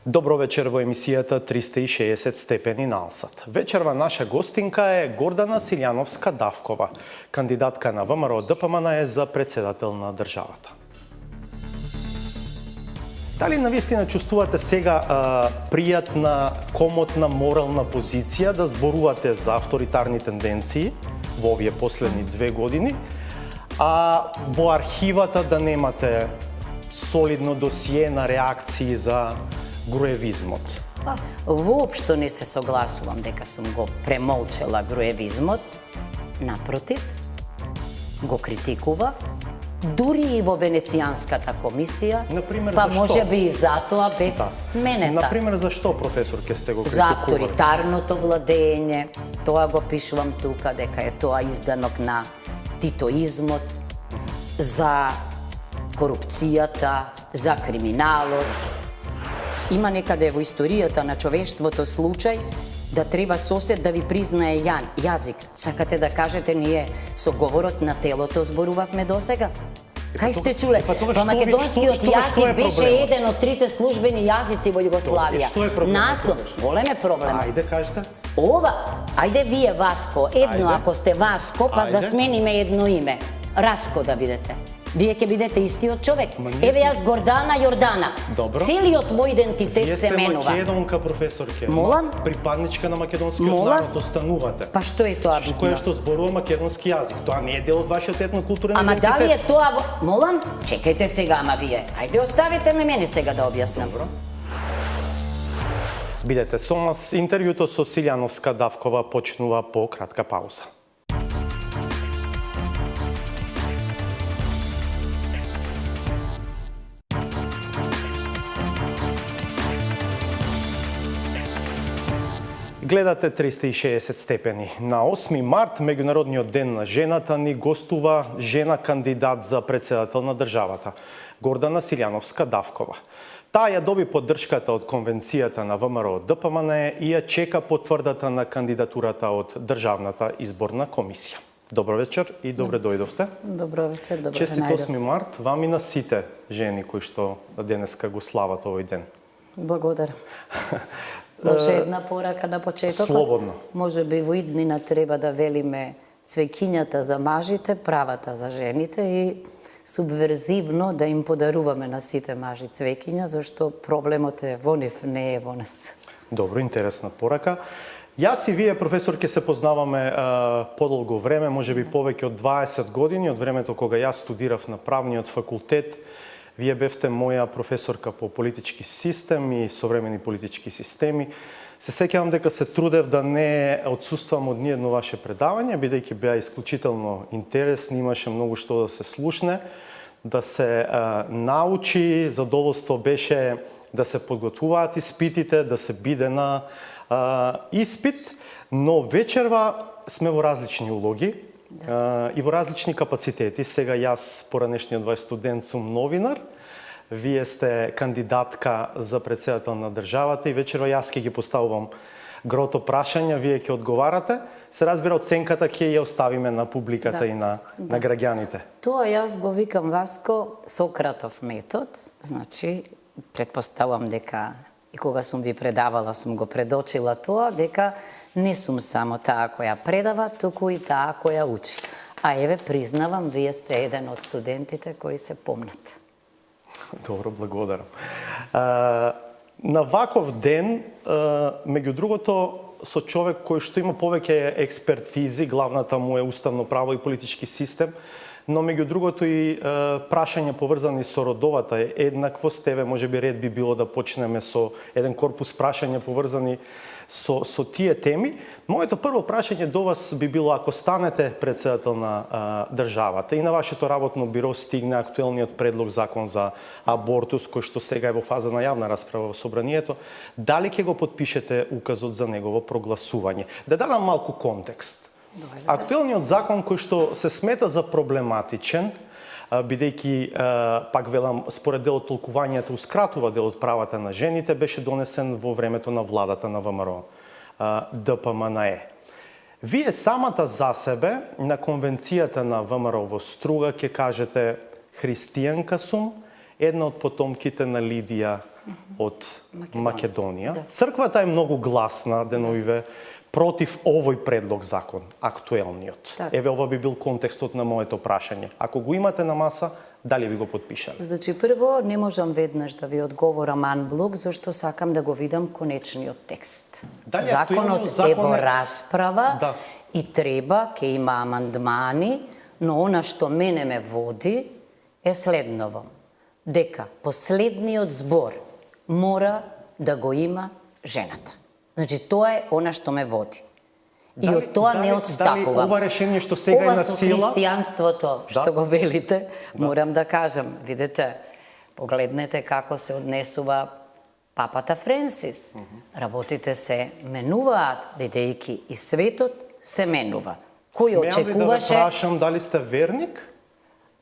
Добро вечер во емисијата 360 степени наосад. Вечерва наша гостинка е Гордана Силјановска-Давкова, кандидатка на ВМРО ДПМН за председател на државата. Дали навистина чувствувате сега пријатна, комотна, морална позиција да зборувате за авторитарни тенденции во овие последни 2 години, а во архивата да немате солидно досие на реакции за груевизмот? Воопшто не се согласувам дека сум го премолчела груевизмот. Напротив, го критикував, дури и во Венецијанската комисија, Например, па зашто? може би и затоа бев сменета. Например, зашто, професор, ке сте го За критикували? авторитарното владење, тоа го пишувам тука, дека е тоа изданок на титоизмот, за корупцијата, за криминалот. Има некаде во историјата на човештвото случај да треба сосед да ви признае јазик. Сакате да кажете ние со говорот на телото зборувавме досега? Кај сте чуле? Па македонскиот јазик беше еден од 3 службени јазици во Југославија. Што е проблемот? Наслов, голем е проблемот. Ајде, кажете. Ова, ајде вие Васко, едно Ајде. ако сте Васко, па да Ајде. смениме едно име. Раско да бидете. Вие ќе бидете истиот човек. ние Еве јас Гордана Јордана. Добро. Целиот мој идентитет Вие се сте менува. македонка, професор Ке. Молам? Припадничка на македонскиот Молам? народ, останувате. Па што е тоа Која битно? што зборува македонски јазик. Тоа не е дел од вашиот етнокултурен Ама идентитет. дали е тоа Молам? Чекајте сега, ама вие. Ајде оставите ме мене сега да објаснам. Добро. Бидете со нас, интервјуто со Силјановска-Давкова почнува по кратка пауза. Гледате 360 степени. На 8 март, Меѓународниот ден на жената, ни гостува жена кандидат за председател на државата, Гордана Силјановска-Давкова. Таа ја доби поддршката од Конвенцијата на ВМРО ДПМН и ја чека потврдата на кандидатурата од Државната изборна комисија. Добро вечер и добре дојдовте. Добро вечер, добро Честит најдов. 8 март вам и на сите жени кои што денеска го слават овој ден. Благодарам. Може една порака на почетокот? Слободно. Може би во иднина треба да велиме цвеќињата за мажите, правата за жените и субверзивно да им подаруваме на сите мажи цвеќиња, зашто проблемот е во нив, не е во нас. Добро, интересна порака. Јас и вие, професор, ке се познаваме подолго време, може би повеќе од 20 години, од времето кога јас студирав на правниот факултет. Вие бевте моја професорка по политички систем и современи политички системи. Се сеќавам дека се трудев да не отсуствам од ниедно ваше предавање, бидејќи беа исклучително интересни, имаше многу што да се слушне, да се научи, задоволство беше да се подготвуваат испитите, да се биде на испит, но вечерва сме во различни улоги и во различни капацитети. Сега јас, поранешниот ваш студент, сум новинар, вие сте кандидатка за председател на државата и вечерва јас ќе ги поставувам грото прашања, вие ќе одговарате. Се разбира, оценката ќе ја оставиме на публиката и на граѓаните. Тоа јас го викам, Васко, Сократов метод, значи, предпоставувам дека и кога сум ви предавала, сум го предочила тоа, дека не сум само таа која предава, туку и таа која учи. А еве, признавам, вие сте еден од студентите кои се помнат. Добро, благодарам. На ваков ден, меѓу другото, со човек кој што има повеќе експертизи, главната му е уставно право и политички систем, но меѓу другото и прашања поврзани со родовата еднаквост, еве може би ред би било да почнеме со еден корпус прашања поврзани со тие теми. Моето прво прашање до вас би било, ако станете председател на државата и на вашето работно биро стигне актуелниот предлог закон за абортус, кој што сега е во фаза на јавна расправа во собранието, дали ќе го подпишете указот за негово прогласување? Да дадам малку контекст. Актуелниот закон кој што се смета за проблематичен, бидејќи, пак велам, според дел од толкувањата ускратува дел од правата на жените, беше донесен во времето на владата на ВМРО ДПМН. Вие самата за себе на конвенцијата на ВМРО во Струга ќе кажете христијанка сум, една од потомките на Лидија од Македонија. Да. Црквата е многу гласна деновиве против овој предлог закон, актуелниот. Така. Еве, ова би бил контекстот на моето прашање. Ако го имате на маса, дали ви го подпишале? Значи, прво, не можам веднаш да ви одговорам анблок, зашто сакам да го видам конечниот текст. Дали Законот актуелно е во закон е- расправа Да. и треба, ке има амандмани, но она што мене ме води е следново. Дека последниот збор мора да го има жената. Значи, тоа е она што ме води. И Дали- од тоа не дали отстапувам. ова решение што сега е Ова на со сила- христијанството, што го велите, морам да кажам, видите, погледнете како се однесува папата Френсис. Работите се менуваат, бидејќи и светот се менува. Кој Смеам ли да ве очекуваше? прашам дали сте верник?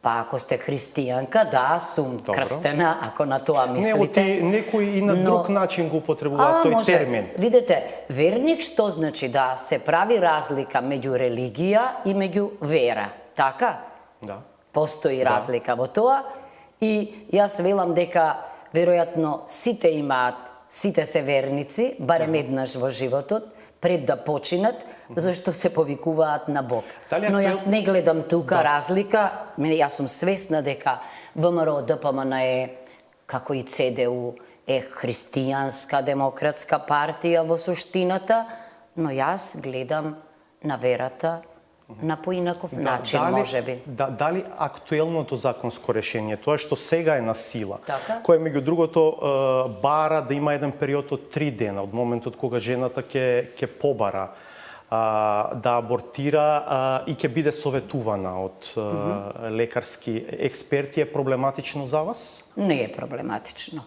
Па ако сте христијанка, да, сум Добро. крстена, ако на тоа Не, мислите. оти некои и на Но- друг начин го употребуваат тој може. термин. Видете, верник што значи да се прави разлика меѓу религија и меѓу вера, така? Да. Постои разлика во тоа и јас велам дека веројатно сите се верници, барем еднаш во животот, пред да починат, зашто се повикуваат на Бог. Дали Но актуел- јас не гледам тука разлика, јас сум свесна дека ВМРО ДПМН е, како и ЦДУ, е христијанска демократска партија во суштината, но јас гледам на верата на поинаков начин, можеби. Дали актуелното законско решение, тоа што сега е на сила, Така. кое меѓу другото бара да има еден период од 3 дена, од моментот кога жената ќе побара да абортира и ќе биде советувана од лекарски експерти, е проблематично за вас? Не е проблематично.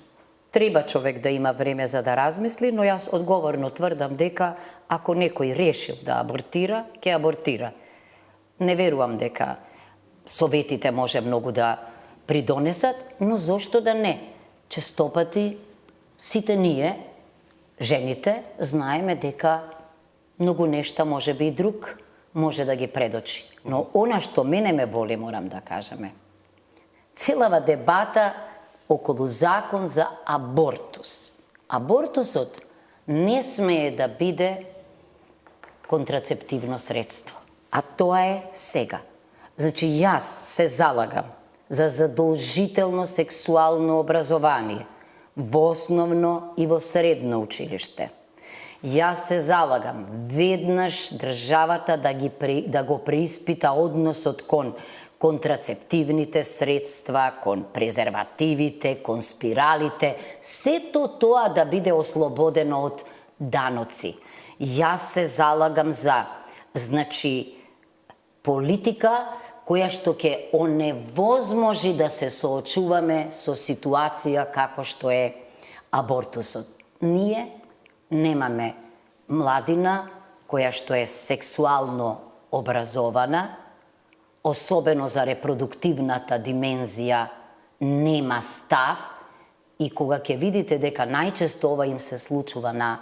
Треба човек да има време за да размисли, но јас одговорно тврдам дека ако некој решил да абортира, ќе абортира. Не верувам дека советите може многу да придонесат, но зошто да не? Честопати сите ние, жените, знаеме дека многу нешта може би и друг може да ги предочи. Но она што мене ме боли, морам да кажеме, целава дебата околу закон за абортус. Абортусот не смее да биде контрацептивно средство. А тоа е сега. Значи, јас се залагам за задолжително сексуално образование во основно и во средно училиште. Јас се залагам веднаш државата да го преиспита односот кон контрацептивните средства, кон презервативите, кон спиралите, сето тоа да биде ослободено од даноци. Јас се залагам за, значи, политика која што ќе оневозможи да се соочуваме со ситуација како што е абортусот. Ние немаме младина која што е сексуално образована, особено за репродуктивната димензија нема став и кога ќе видите дека најчесто ова им се случува на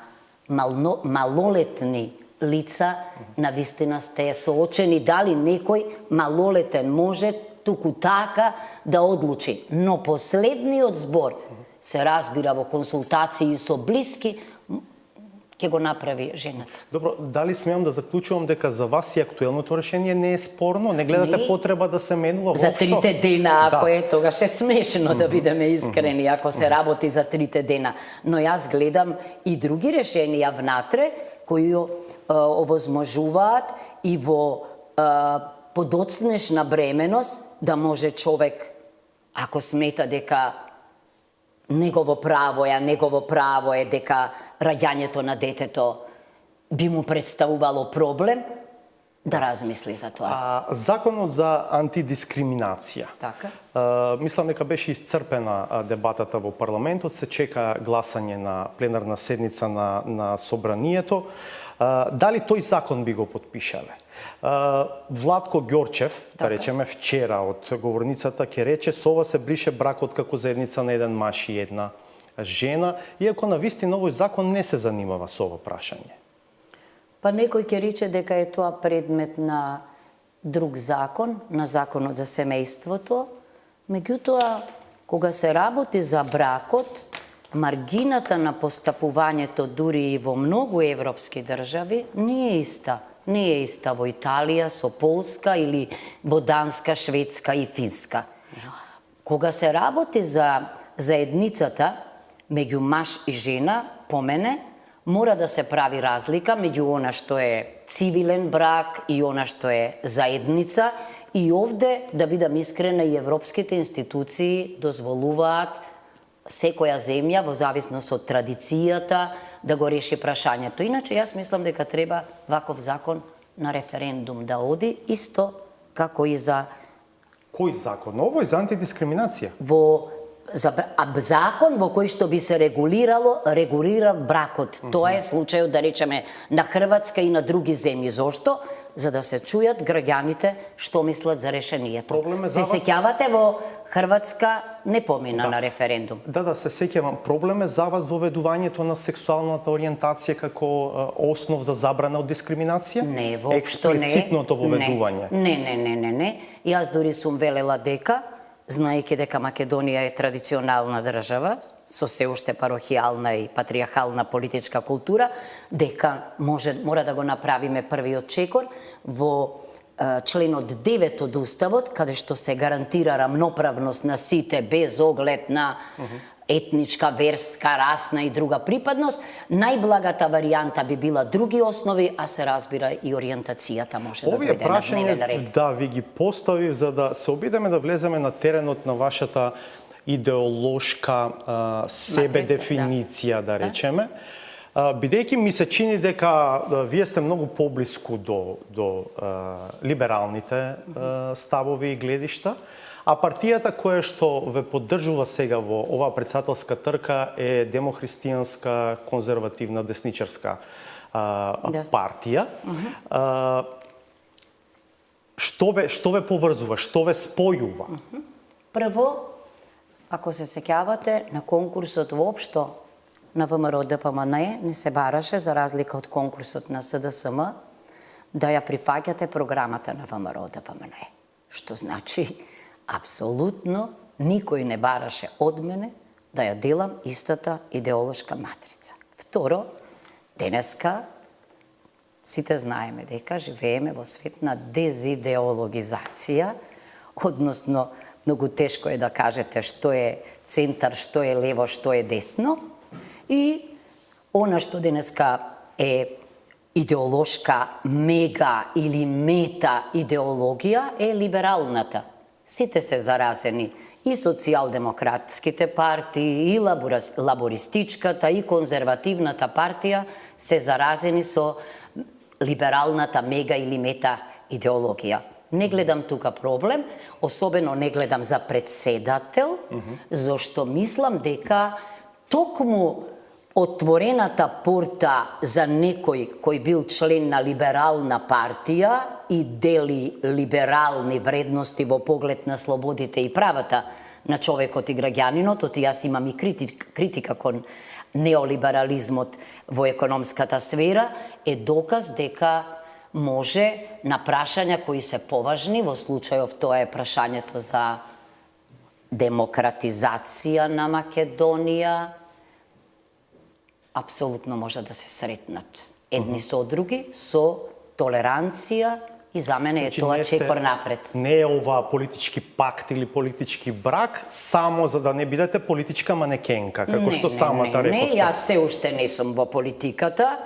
малолетни лица, навистина сте соочени дали некој малолетен може туку така да одлучи. Но последниот збор се разбира во консултации со блиски, ќе го направи жената. Добро, дали смеам да заклучувам дека за вас и актуелното решение не е спорно? Не гледате Не. потреба да се менува За воопшто? 3 дена, ако Да. е, тогаш е смешно да бидеме искрени, ако се работи за 3 дена. Но јас гледам и други решенија внатре, кои овозможуваат и во подоцнешна бременост да може човек, ако смета дека негово право е дека раѓањето на детето би му представувало проблем, да размисли за тоа. Законот за антидискриминација. Така. Мислам дека беше исцрпена дебатата во парламентот, се чека гласање на пленарна седница на собранието. Дали тој закон би го подпишале? Владко Ѓорчев, да речеме вчера од говорницата, ќе рече со ова се брише бракот како заедница на еден маж и една жена, иако на вистина овој закон не се занимава со ова прашање. Па некој ќе рече дека е тоа предмет на друг закон, на законот за семејството, меѓутоа, Кога се работи за бракот, маргината на постапувањето дури и во многу европски држави не е иста. Не е иста во Италија со Полска или во Данска, Шведска и Финска. Кога се работи за заедницата меѓу маж и жена, по мене, мора да се прави разлика меѓу она што е цивилен брак и она што е заедница. И овде, да бидам искрена, и европските институции дозволуваат секоја земја, во зависност од традицијата, да го реши прашањето. Иначе, јас мислам дека треба ваков закон на референдум да оди, исто како и за... Кој закон? Ово е за антидискриминација. Закон во кој што би се регулира бракот. Тоа е случајот, да речеме, на Хрватска и на други земји. Зошто? За да се чујат граѓаните што мислат за решението. Се сеќавате, во Хрватска не помина на референдум. Да, се сеќавам. Проблем е за вас воведувањето на сексуалната ориентација како основ за забрана од дискриминација? Не, воопшто не. Експлицитното воведување? Не. Јас дури сум велела дека, знаејќи дека Македонија е традиционална држава, со се уште парохијална и патриархална политичка култура, дека мора да го направиме првиот чекор во членот 9 од Уставот, каде што се гарантира рамноправност на сите без оглед на етничка, верска, расна и друга припадност. Најблагата варијанта би била други основи, а се разбира и ориентацијата може да дојде на дневен ред. Да, ви ги поставив за да се обидеме да влеземе на теренот на вашата идеолошка себе дефиниција, да речеме. Бидејќи ми се чини дека вие сте многу поблиску до либералните ставови и гледишта, а партијата која што ве поддржува сега во оваа председателска трка е демохристијанска, конзервативна, десничарска партија. Што ве поврзува, што ве спојува? Прво, ако се сеќавате, на конкурсот воопшто на ВМРО ДПМНЕ не се бараше, за разлика од конкурсот на СДСМ, да ја прифаќате програмата на ВМРО ДПМНЕ. Што значи, апсолутно никој не бараше од мене да ја делам истата идеолошка матрица. Второ, денеска сите знаеме дека живееме во свет на дезидеологизација, односно многу тешко е да кажете што е центар, што е лево, што е десно, и она што денеска е идеолошка мега или мета идеологија е либералната. Сите се заразени, и социјалдемократските партии, и лабористичката, и конзервативната партија се заразени со либералната мега или мета идеологија. Не гледам тука проблем, особено не гледам за председател, зашто мислам дека токму отворената порта за некој кој бил член на либерална партија и дели либерални вредности во поглед на слободите и правата на човекот и граѓанинот, оти јас имам и критика кон неолиберализмот во економската сфера, е доказ дека може на прашања кои се поважни, во случајов тоа е прашањето за демократизација на Македонија, апсолутно може да се сретнат едни со други, со толеранција, и за мене е тоа чекор напред. Не е ова политички пакт или политички брак, само за да не бидете политичка манекенка, како што самата рековте. Не, јас се уште не сум во политиката,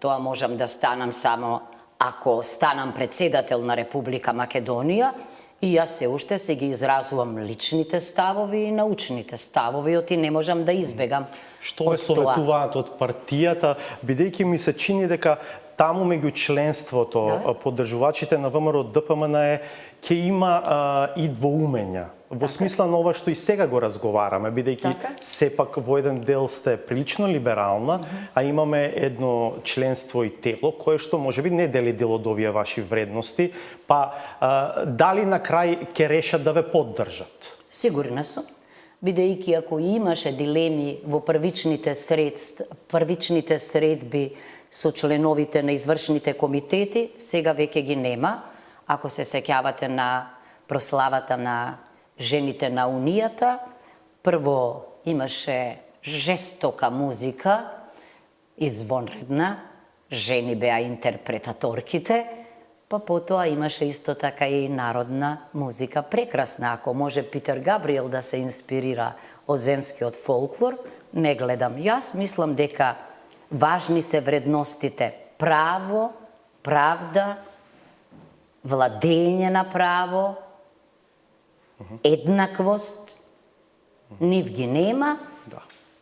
тоа можам да станам само ако станам председател на Република Македонија, и јас се уште се ги изразувам личните ставови и научните ставови, оти не можам да избегам. Што ве советуваат од партијата, бидејќи ми се чини дека таму меѓу членството, поддржувачите на ВМРО ДПМНЕ ќе има и двоумења. Во смисла на ова што и сега го разговараме, бидејќи сепак во еден дел сте прилично либерална, а имаме едно членство и тело кое што можеби не дели дел од овие ваши вредности, па дали на крај ќе решат да ве поддржат? Сигурна сум, бидејќи ако имаше дилеми во првичните средби со членовите на извршните комитети, сега веќе ги нема. Ако се сеќавате на прославата на жените на Унијата, Прво имаше жестока музика, извонредна, жени беа интерпретаторките, па потоа имаше исто така и народна музика. Прекрасна, ако може Питер Габриел да се инспирира од женскиот фолклор, не гледам. Јас мислам дека важни се вредностите право, правда, владење на право, еднаквост, нив ги нема. Да.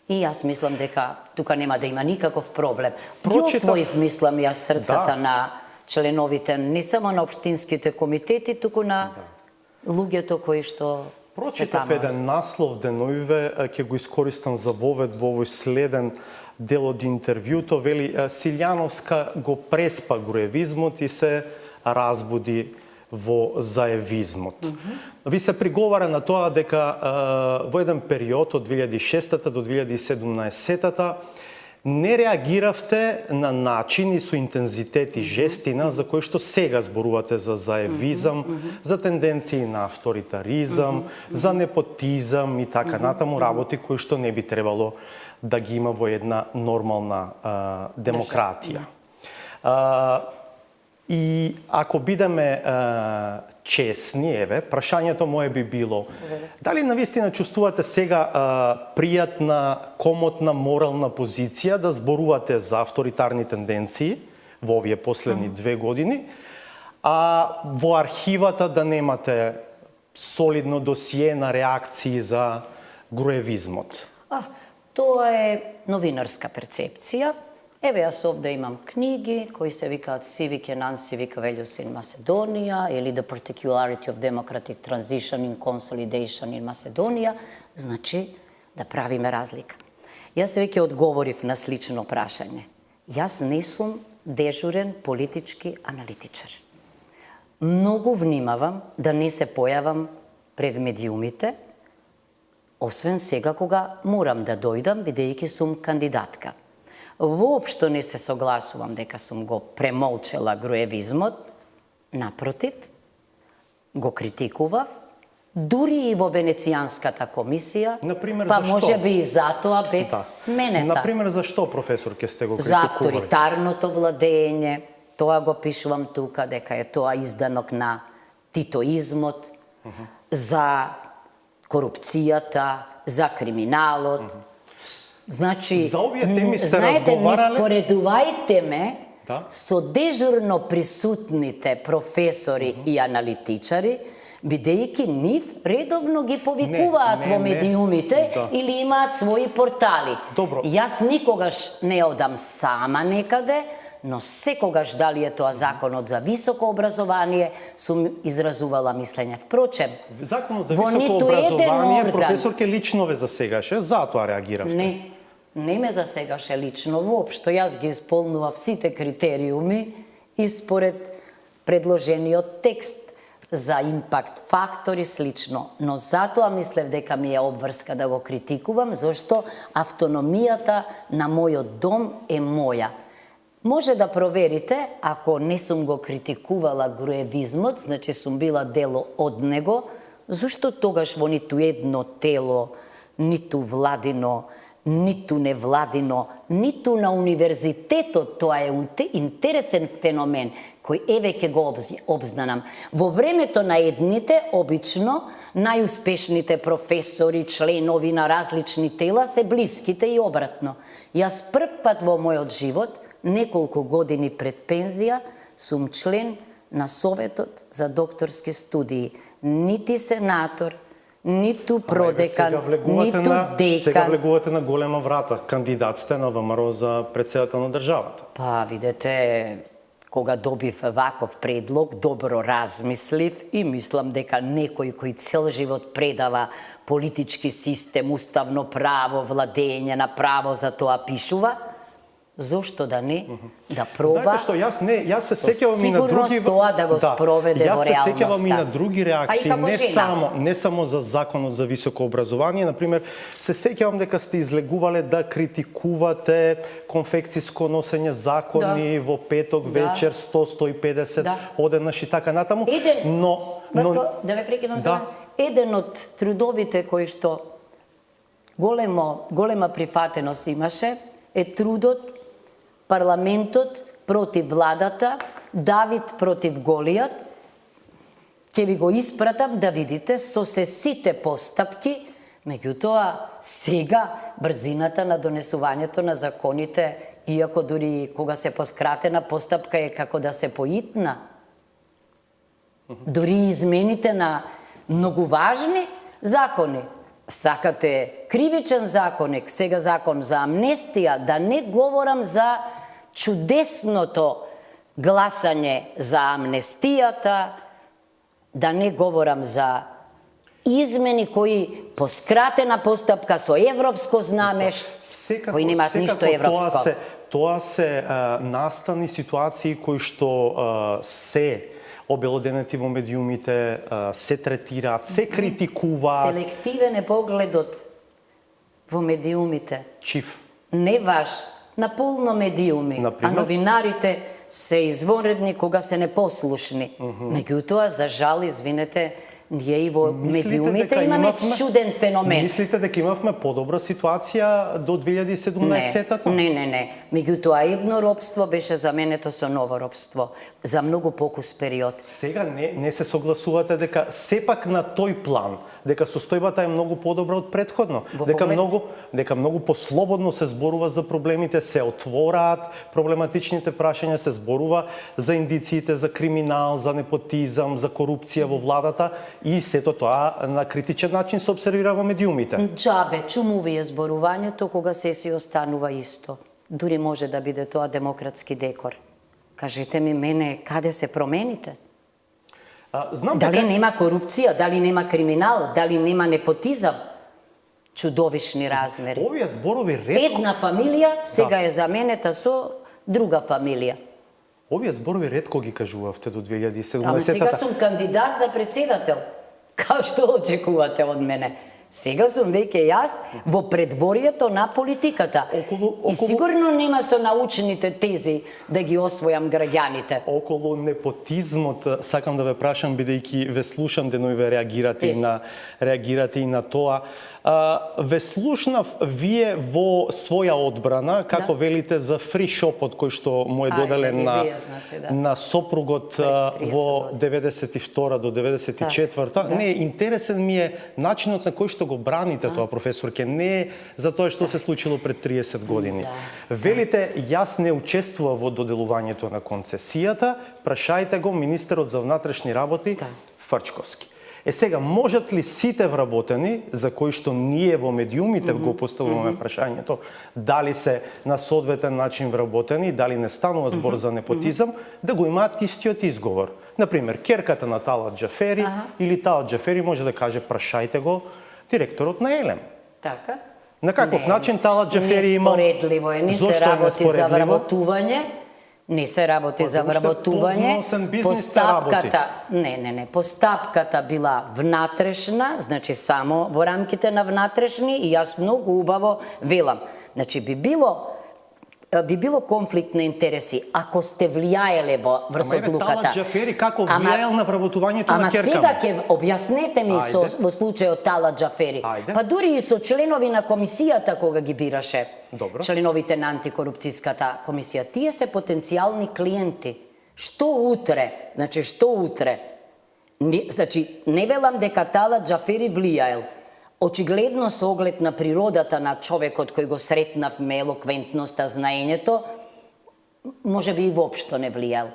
И јас мислам дека тука нема да има никаков проблем. Ги Прочитав- освоив, мислам јас, срцата Да. на членовите, не само на општинските комитети, туку на луѓето кои што се Прочитав таму. еден наслов деноиве, ќе го искористам за вовед во овој следен дел од интервјуто, вели Силјановска го преспа груевизмот и се разбуди во заевизмот. Ви се приговара на тоа дека во еден период од 2006 до 2017 не реагиравте на начин и со интензитет и жестина за кој што сега зборувате за заевизам, за тенденции на авторитаризам, за непотизам и така натаму, работи кои што не би требало да ги има во една нормална демократија. И ако бидеме честни, еве, прашањето мое би било, дали навистина чувствувате сега пријатна, комотна, морална позиција да зборувате за авторитарни тенденции во овие последни 2 години, а во архивата да немате солидно досие на реакции за груевизмот? Тоа е новинарска перцепција. Еве, јас овде имам книги кои се викаат Civic and Non-Civic Values in Macedonia или The Particularity of Democratic Transition in Consolidation in Macedonia. Значи, да правиме разлика. Јас веќе одговорив на слично прашање. Јас не сум дежурен политички аналитичар. Многу внимавам да не се појавам пред медиумите, освен сега кога морам да дојдам, бидејќи сум кандидатка. Воопшто не се согласувам дека сум го премолчела груевизмот, напротив, го критикував, дури и во Венецијанската комисија, Например, па зашто? може би и затоа бев сменета. Например, зашто, професор, ке сте го За критикували? авторитарното владење, тоа го пишувам тука, дека е тоа изданок на титоизмот, за корупцијата, за криминалот. Значи, За овие теми сте знаете, не разговарале? споредувајте ме Да. со дежурно присутните професори и аналитичари, бидејќи нив редовно ги повикуваат Не, во не, медиумите да. или имаат своји портали. Добро. Јас никогаш не одам сама некаде, но секогаш, дали е тоа законот за високо образование, сум изразувала мислење. Впрочем, Законот за во високо ниту еден образование, орган- професор, ке лично ве засегаше, затоа реагиравте. не ме засегаше лично воопшто. Јас ги исполнував сите критериуми и според предложениот текст за импакт фактор и слично. Но затоа мислев дека ми е обврска да го критикувам, зашто автономијата на мојот дом е моја. Може да проверите, ако не сум го критикувала груевизмот, значи сум била дело од него, зашто тогаш во ниту едно тело, ниту владино, ниту невладино, ниту на универзитетот, тоа е интересен феномен, кој еве ке го обзнанам. Во времето на едните, обично, најуспешните професори, членови на различни тела се блиските и обратно. Јас прв пат во мојот живот, неколку години пред пензија, сум член на Советот за докторски студии. Нити сенатор, ниту продекан, ниту Сега декан. влегувате на голема врата. Кандидат сте на ВМРО за председател на државата. Па, видете, кога добив ваков предлог, добро размислив и мислам дека некој кој цел живот предава политички систем, уставно право, владење на право за тоа пишува, зошто да не, да проба. Знаете што, јас се со сеќавам и на други... сигурност тоа да го спроведе во Јас се сеќавам и на реалноста. други А реакции, и како жена. не само за законот за високо образование. Например, се сеќавам дека сте излегувале да критикувате конфекциско носење закони во петок вечер 100-150 Да. одеднаш и така натаму. Еден- Но Васко, да ве прекинам Да. сега. Еден од трудовите кои што голема прифатеност имаше е трудот, парламентот против владата, Давид против Голијат. Ќе ви го испратам да видите со сите постапки. Меѓутоа, сега брзината на донесувањето на законите, иако дури кога се поскратена постапка е како да се поитна. Дури измените на многу важни закони. Сакате кривичен законник, сега закон за амнестија, да не говорам за чудесното гласање за амнестијата, да не говорам за измени кои по скратена постапка со европско знаме, кои немаат ништо европско. Тоа се настани ситуации кои што се обелоденети во медиумите, се третираат, се критикуваат. Селективен е погледот во медиумите. Чиф. Не ваш, наполно медиуми, а новинарите се извонредни кога се непослушни. Меѓутоа, за жал, извинете, ние и во медиумите имаме чуден феномен. Мислите дека имавме подобра ситуација до 2017-та? Не. Меѓутоа, едно робство беше заменето со ново робство за многу покус период. Сега не се согласувате дека сепак на тој план, дека состојбата е многу подобра од претходно, дека многу послободно се зборува за проблемите, се отвораат проблематичните прашања, се зборува за индициите за криминал, за непотизам, за корупција во владата и сето тоа на критичен начин се обсервира во медиумите. Џабе, чумуви е зборувањето кога се си останува исто. Дури може да биде тоа демократски декор. Кажете ми мене, каде се промените? Дали нема корупција, дали нема криминал, дали нема непотизам? Чудовишни размери. Овие зборови ретко... Една фамилија сега е заменета со друга фамилија. Овие зборови ретко ги кажувавте до 2017-та. Ама сега сум кандидат за председател. Као што очекувате од мене? Сега сум веќе јас во предворието на политиката. И сигурно нема со научните тези да ги освојам граѓаните. Околу непотизмот, сакам да ве прашам, бидејќи ве слушам денови ве реагирате и на тоа. Ве слушнав вие во своја одбрана, како велите за фри шопот кој што му е доделен на сопругот во 92 до 94. Не, интересен ми е начинот на кој што го браните тоа, професорке, не е за тоа што се случило пред 30 години. Велите, јас не учествував во доделувањето на концесијата, прашајте го министерот за внатрешни работи Фрчковски. Сега, можат ли сите вработени, за кои што ние во медиумите го поставуваме прашањето, дали се на соодветен начин вработени, дали не станува збор за непотизам, да го имаат истиот изговор? Например, керката на Талат Џафери или Талат Џафери може да каже прашајте го директорот на Елем. Така? На каков начин Талат Џафери имал... Неспоредливо е, не се работи за вработување. Не се работи за вработување. Постапката, постапката била внатрешна, значи само во рамките на внатрешни и јас многу убаво велам. Значи би било конфликт на интереси ако сте влијаеле врз одлуката. Талат Џафери како влијаел на вработувањето на керкама? Ама сега ќе објаснете ми во случајот Талат Џафери. Па дури и со членови на комисијата кога ги бираше. Членовите на антикорупцијската комисија, тие се потенцијални клиенти. Што утре? Значи, не велам дека Талат Џафери влијаел. Очигледно со оглед на природата на човекот кој го сретнавме, елоквентноста, знаењето, може би и воопшто не влијал.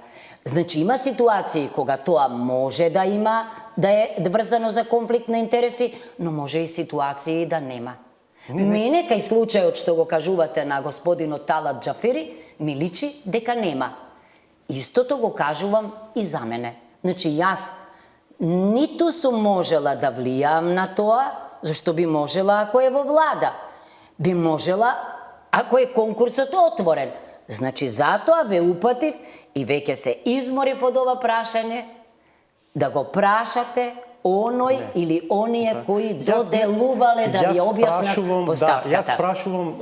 Значи, има ситуации кога тоа може да има, да е врзано за конфликт на интереси, но може и ситуации да нема. Мене, кај случајот што го кажувате на господинот Талат Џафери, ми личи дека нема. Истото го кажувам и за мене. Значи, јас ниту сум можела да влијам на тоа, зашто би можела ако е во влада. Би можела ако е конкурсот отворен. Значи, затоа ве упатив и веќе се изморив од ова прашање, да го прашате оној или оние кои доделувале да ви објаснат постапката. Јас прашувам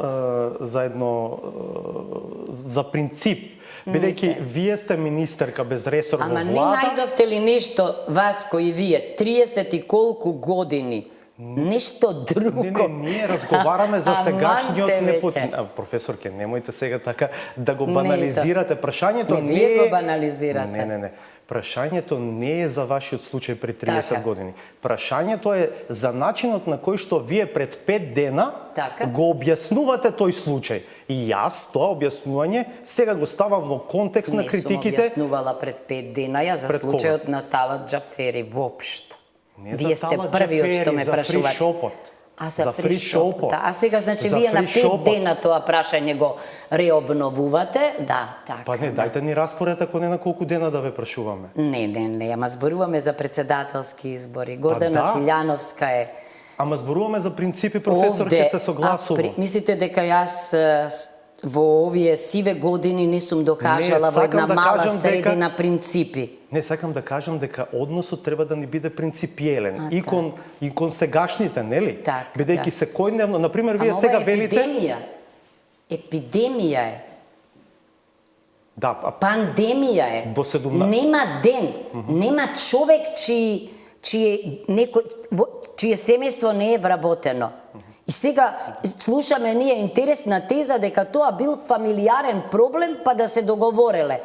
за принцип, бидејќи вие сте министерка без ресор во влада. Ама не најдовте ли нешто, вас кои вие 30 и колку години Нешто друго. Не, ние разговараме за сегашниот Аманте непот... Професорке, немојте сега така да го Не, банализирате. Прашањето Не, вие го банализирате. Не. Прашањето не е за вашиот случај пред 30 Така. години. Прашањето е за начинот на кој што вие пред 5 дена Така. го објаснувате тој случај. И јас тоа објаснување сега го ставам во контекст на Не сум критиките. објаснувала пред 5 дена ја за Пред кога? случајот на Талат Џафери воопшто. Не за Вие сте Талат првиот што Џафери, ме за прашувате. фри шопот. А за За фри фри шопот. шопот. А сега значи За вие на фри 5 шопот. дена тоа прашање го реобновувате? Да, така. Па не, дајте ни распоред ако не на колку дена да ве прашуваме. Не, ама зборуваме за председателски избори. Гордана да. Силјановска е Ама зборуваме за принципи, професор, ке се согласувам. Мислите дека јас во овие сиве години не сум докажала Не, во една сакам да мала кажам средина принципи? Не, сакам да кажам дека односот треба да ни биде принципиелен и кон сегашните, нели? Така, Бидејќи секојдневно, например, вие Ама сега ова е велите... Епидемија е. Да, Пандемија е. Во 17 Нема ден, нема човек чие семејство не е вработено. И сега слушаме ние интересна теза дека тоа бил фамилиарен проблем па да се договореле.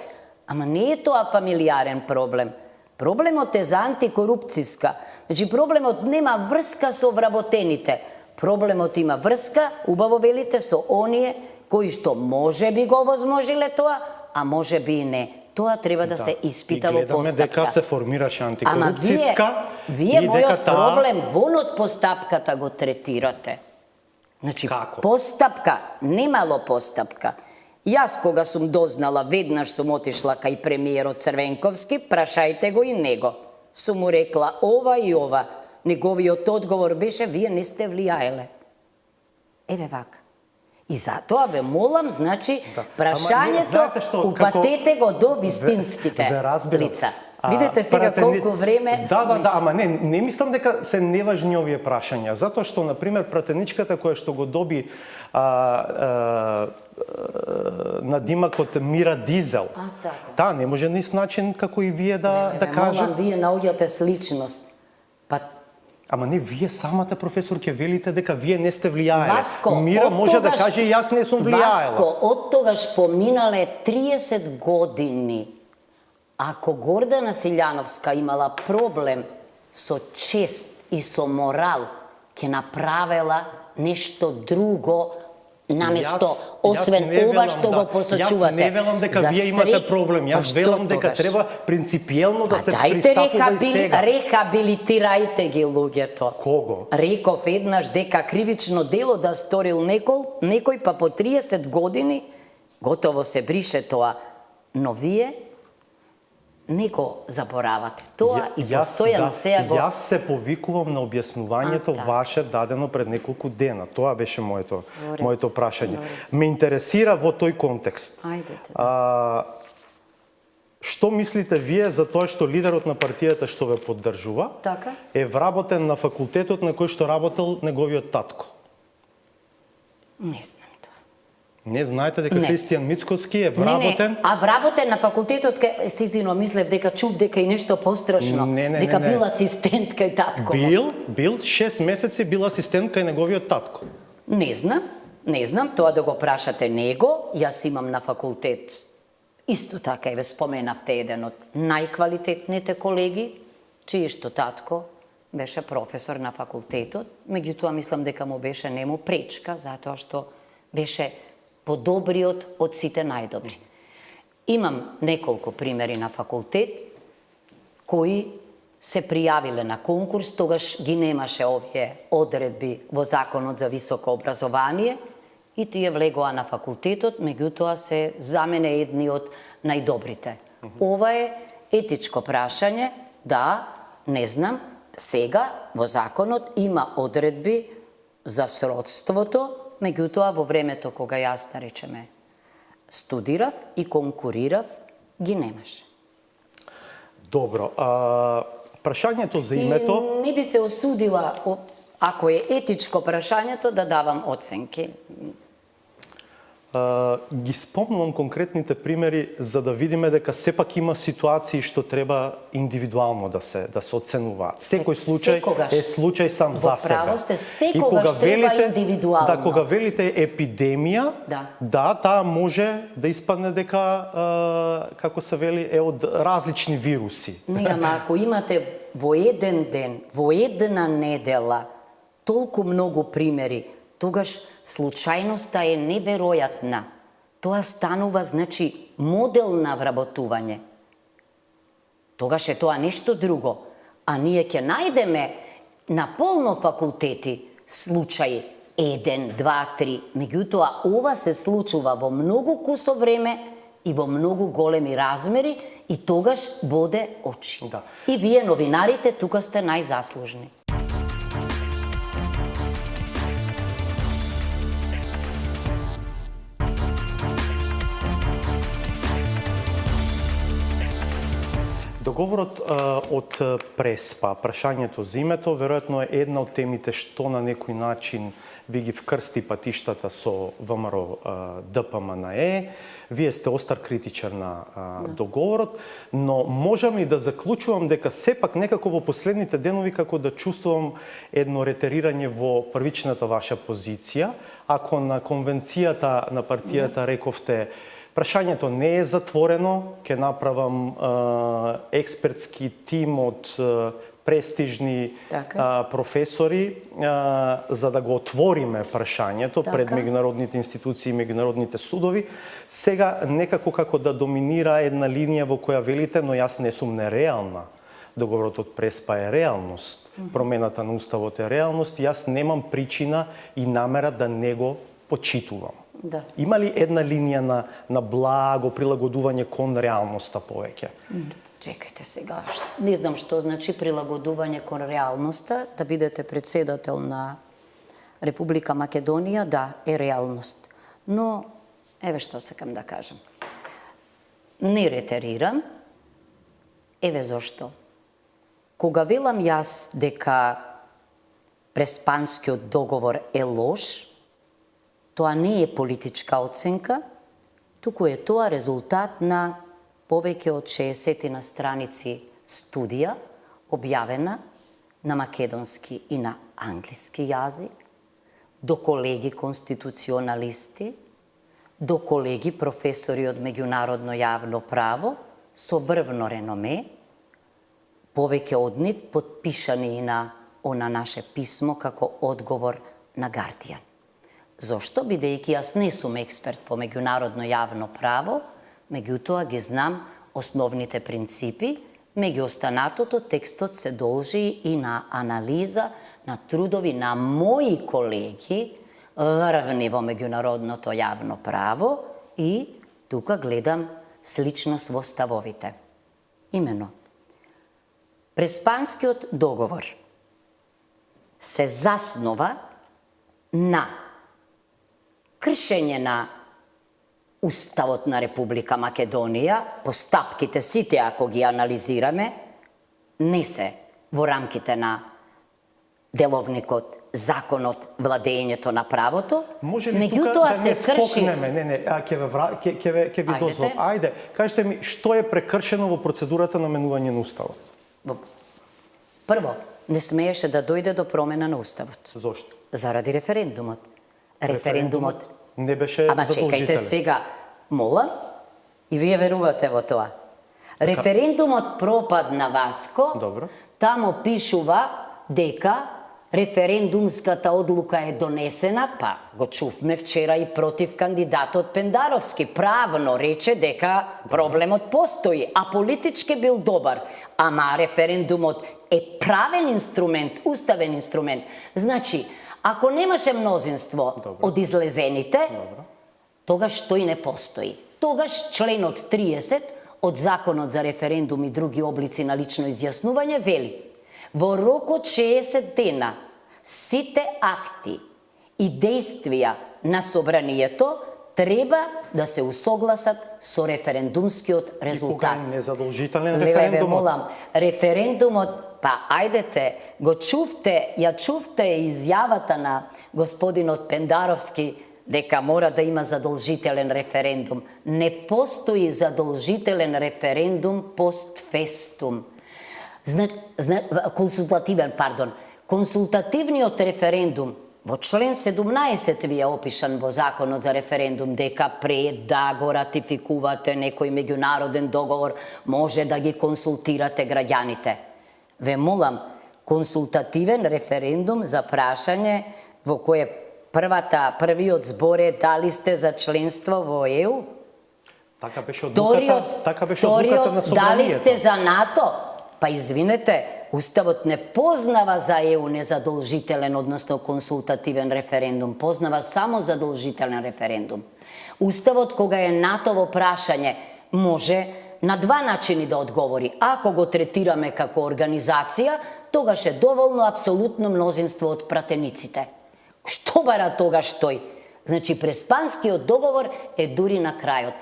Ама не е тоа фамилиарен проблем. Проблемот е за антикорупцијска. Значи проблемот нема врска со вработените. Проблемот има врска, убаво велите, со оние кои што може би го возможиле тоа, а може би и не. Тоа треба да се испита во постапка. И гледаме дека се формираше Ама антикорупцијска вие и дека мојот таа... проблем вон од постапката го третирате. Значи, Како? постапка, немало постапка. Јас кога сум дознала, веднаш сум отишла кај премиерот Црвенковски, прашајте го и него. Сум му рекла ова и ова. Неговиот одговор беше, вие не сте влијаеле. Еве вака. И затоа ве молам, значи, прашањето упатете го до вистинските лица. Видете сега колку време Да, ама не мислам дека се неважни овие прашања, затоа што, например, пратеничката која што го доби надимакот Мира Дизел, таа не може на ист начин како и вие да каже. Молам, вие наоѓате сличност. Па Ама не, вие самата, професор, ке велите дека вие не сте влијаеле. Васко, Мира може да каже јас не сум влијаела. Васко, од тогаш поминале 30 години. Ако Гордана Силјановска имала проблем со чест и со морал, ќе направела нешто друго наместо освен ова што го посочувате. Јас не велам дека вие имате проблем, јас велам дека треба принципиелно да се пристапува и сега. Рехабилитирајте ги луѓето. Кого? Реков еднаш дека кривично дело да сторил некој, па по 30 години готово се брише тоа. Но вие не го заборавате. Тоа и постојано сега го... Јас се повикувам на објаснувањето ваше дадено пред неколку дена. Тоа беше моето прашање. Ме интересира во тој контекст. Што мислите вие за тоа што лидерот на партијата што ве поддржува е вработен на факултетот на кој што работел неговиот татко? Не знам. Не знаете дека Христијан Мицкоски е вработен? А вработен на факултетот, се извинувам, мислев дека чув дека и нешто пострашно, дека бил асистент кај татко. Бил 6 месеци бил асистент кај неговиот татко. Не знам, тоа да го прашате него. Јас имам на факултет исто така, еве споменавте еден од најквалитетните колеги, чиј што татко беше професор на факултетот, меѓутоа мислам дека му беше нему пречка, затоа што беше подобриот од сите најдобри. Имам неколку примери на факултет кои се пријавиле на конкурс, тогаш ги немаше овие одредби во Законот за високо образование и тие влегоа на факултетот, меѓутоа се за мене едни од најдобрите. Ова е етичко прашање, да, не знам, сега во Законот има одредби за сродството, меѓутоа во времето кога јас, да речеме, студирав и конкурирав, ги немаше. Добро, прашањето за името... И не би се осудила, ако е етичко прашањето, да давам оценки. ги спомнувам конкретните примери за да видиме дека сепак има ситуации што треба индивидуално да се оценуваат. Секој случај секогаш. е случај сам за себе. Во право сте, И секогаш кога треба велите- индивидуално. Да, кога велите епидемија, Да. таа може да испадне дека како се вели е од различни вируси. Не, ама ако имате во еден ден, во една недела, толку многу примери, тогаш случајноста е неверојатна. Тоа станува, значи, модел на вработување. Тогаш е тоа нешто друго. А ние ќе најдеме на полно факултети случаи 1, 2, 3. Меѓутоа, ова се случува во многу кусо време и во многу големи размери и тогаш боде очи. Да. И вие, новинарите, тука сте најзаслужни. Договорот од Преспа, прашањето за името, веројатно е една од темите што на некој начин ви ги вкрсти патиштата со ВМРО ДПМНЕ. Вие сте остар критичар на договорот, но можам и да заклучувам дека сепак некако во последните денови како да чувствувам едно ретерирање во првичната ваша позиција. Ако на конвенцијата на партијата рековте прашањето не е затворено, ќе направам експертски тим од престижни професори за да го отвориме прашањето пред меѓународните институции и меѓународните судови. Сега некако како да доминира една линија во која велите, но јас не сум нереална. Договорот од Преспа е реалност. Промената на уставот е реалност. Јас немам причина и намера да не го почитувам. Да. Има ли една линија на благо прилагодување кон реалноста повеќе? Чекајте сега, не знам што значи прилагодување кон реалноста, да бидете председател на Република Македонија, да, е реалност. Но, еве што сакам да кажам. Не ретерирам, еве зошто. Кога велам јас дека Преспанскиот договор е лош, тоа не е политичка оценка, туку е тоа резултат на повеќе од 60 на страници студија, објавена на македонски и на англиски јазик, до колеги конституционалисти, до колеги професори од меѓународно јавно право, со врвно реноме, повеќе од нив потпишани и на она наше писмо како одговор на Гардијан. Зошто? Бидејќи јас не сум експерт по меѓународно јавно право, меѓутоа ги знам основните принципи, меѓу останатото текстот се должи и на анализа, на трудови на мои колеги, врвни во меѓународното јавно право и тука гледам сличност во ставовите. Имено, Преспанскиот договор се заснова на кршење на Уставот на Република Македонија, постапките сите ако ги анализираме, не се во рамките на деловникот, законот, владењето на правото, Може ли меѓутоа тука да се не крши. скокнеме? Ќе ви дозволам. Ајде, кажете ми што е прекршено во процедурата на менување на Уставот? Прво, не смееше да дојде до промена на Уставот. Зошто? Заради референдумот. Референдумот не беше Ама чекајте задолжителен. сега, молам, и вие верувате во тоа. Референдумот пропадна, Васко. Добро. Таму пишува дека референдумската одлука е донесена, па го чувме вчера и против кандидатот Пендаровски. Правно рече дека проблемот постои, а политички бил добар. Ама референдумот е правен инструмент, уставен инструмент. Значи, ако немаше мнозинство од излезените, тогаш тој не постои. Тогаш членот 30 од Законот за референдум и други облици на лично изјаснување вели: во рок од 60 дена сите акти и действија на собранието треба да се усогласат со референдумскиот резултат. И кога е незадолжителен Леле, ве референдумот? молам, референдумот, па ајдете, го чувте, ја чувте изјавата на господинот Пендаровски дека мора да има задолжителен референдум. Не постои задолжителен референдум постфестум. Консултативниот референдум во член 17 ви е опишан во Законот за референдум дека пред да го ратификувате некој меѓународен договор може да ги консултирате граѓаните. Ве молам, консултативен референдум за прашање во кое првиот збор е дали сте за членство во ЕУ? Така беше одлуката на собранието. Дали сте за НАТО? Па извинете, Уставот не познава за ЕУ незадолжителен, односно консултативен референдум, познава само задолжителен референдум. Уставот, кога е НАТО во прашање, може на два начини да одговори. Ако го третираме како организација, тогаш е доволно апсолутно мнозинство од пратениците. Што бара тогаш тој? Значи, Преспанскиот договор е дури на крајот.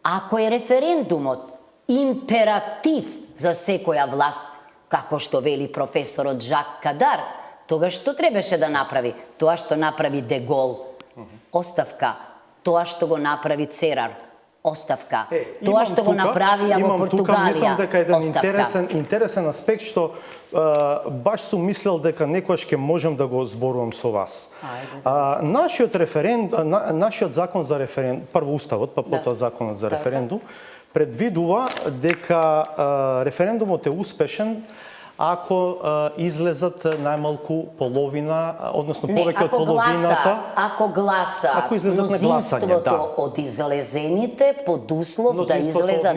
Ако е референдумот императив за секоја власт, како што вели професорот Жак Кадар, тогаш што требаше да направи? Тоа што направи Де Гол, оставка. Тоа што го направи Церар, оставка. Тоа што го направија во Португалија, мислам дека еден оставка. интересен аспект што баш сум мислел дека некојаш ќе можам да го зборувам со вас. Нашиот закон за референдум, прво Уставот, па потоа законот за референдум, предвидува дека референдумот е успешен ако излезат најмалку половина, односно повеќе од половината. Ако гласат мнозинството од излезените под услов да излезат,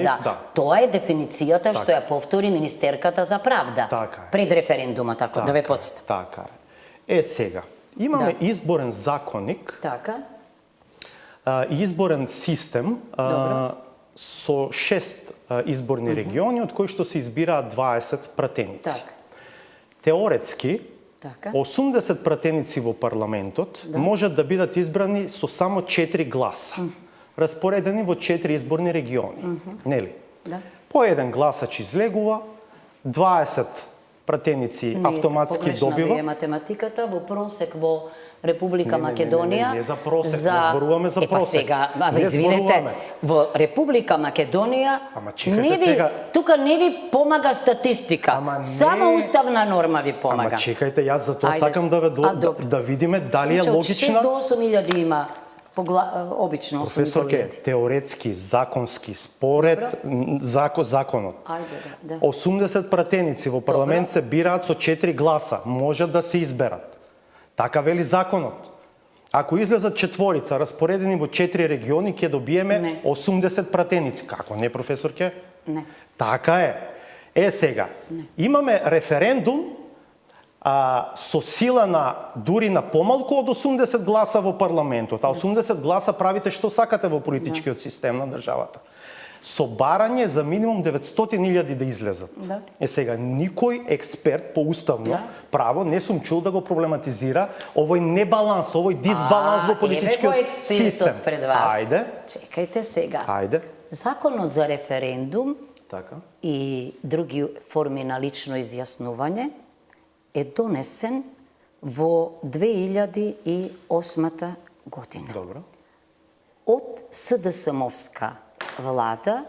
Тоа е дефиницијата што ја повтори министерката за правда пред референдумот, така да ве потсетам. Така е. Сега, имаме изборен законник. Така. Изборен систем со 6 изборни региони, од кои што се избираат 20 пратеници. Теоретски, 80 пратеници во парламентот можат да бидат избрани со само 4 гласа, распоредени во 4 изборни региони. Нели? По еден гласач излегува, 20 пратеници автоматски добива. Погрешна ви е математиката, во просек во Република Македонија. Не за просек, не зборуваме за просек. Сега, извинете, во Република Македонија тука не ви помага статистика, само уставна норма ви помага. Ама чекајте, јас за тоа сакам да видиме дали е логична. 6 до 8.000 има обично 8.000. Професорке, теоретски, законски, според законот. 80 пратеници во парламент се бираат со 4 гласа, можат да се изберат. Така вели законот. Ако излезат четворица, распоредени во 4 региони, ќе добиеме 80 пратеници. Како не, професорке? Не. Така е. Сега, имаме референдум со сила на дури на помалку од 80 гласа во парламентот. А 80 гласа правите што сакате во политичкиот систем на државата. Со барање за минимум 900.000 да излезат. Сега, никој експерт по уставно право не сум чул да го проблематизира овој небаланс, овој дисбаланс во политичкиот систем. Пред вас. Ајде. Чекајте сега. Ајде. Законот за референдум и други форми на лично изјаснување е донесен во 2008 година. Добро. Од СДСМовска влада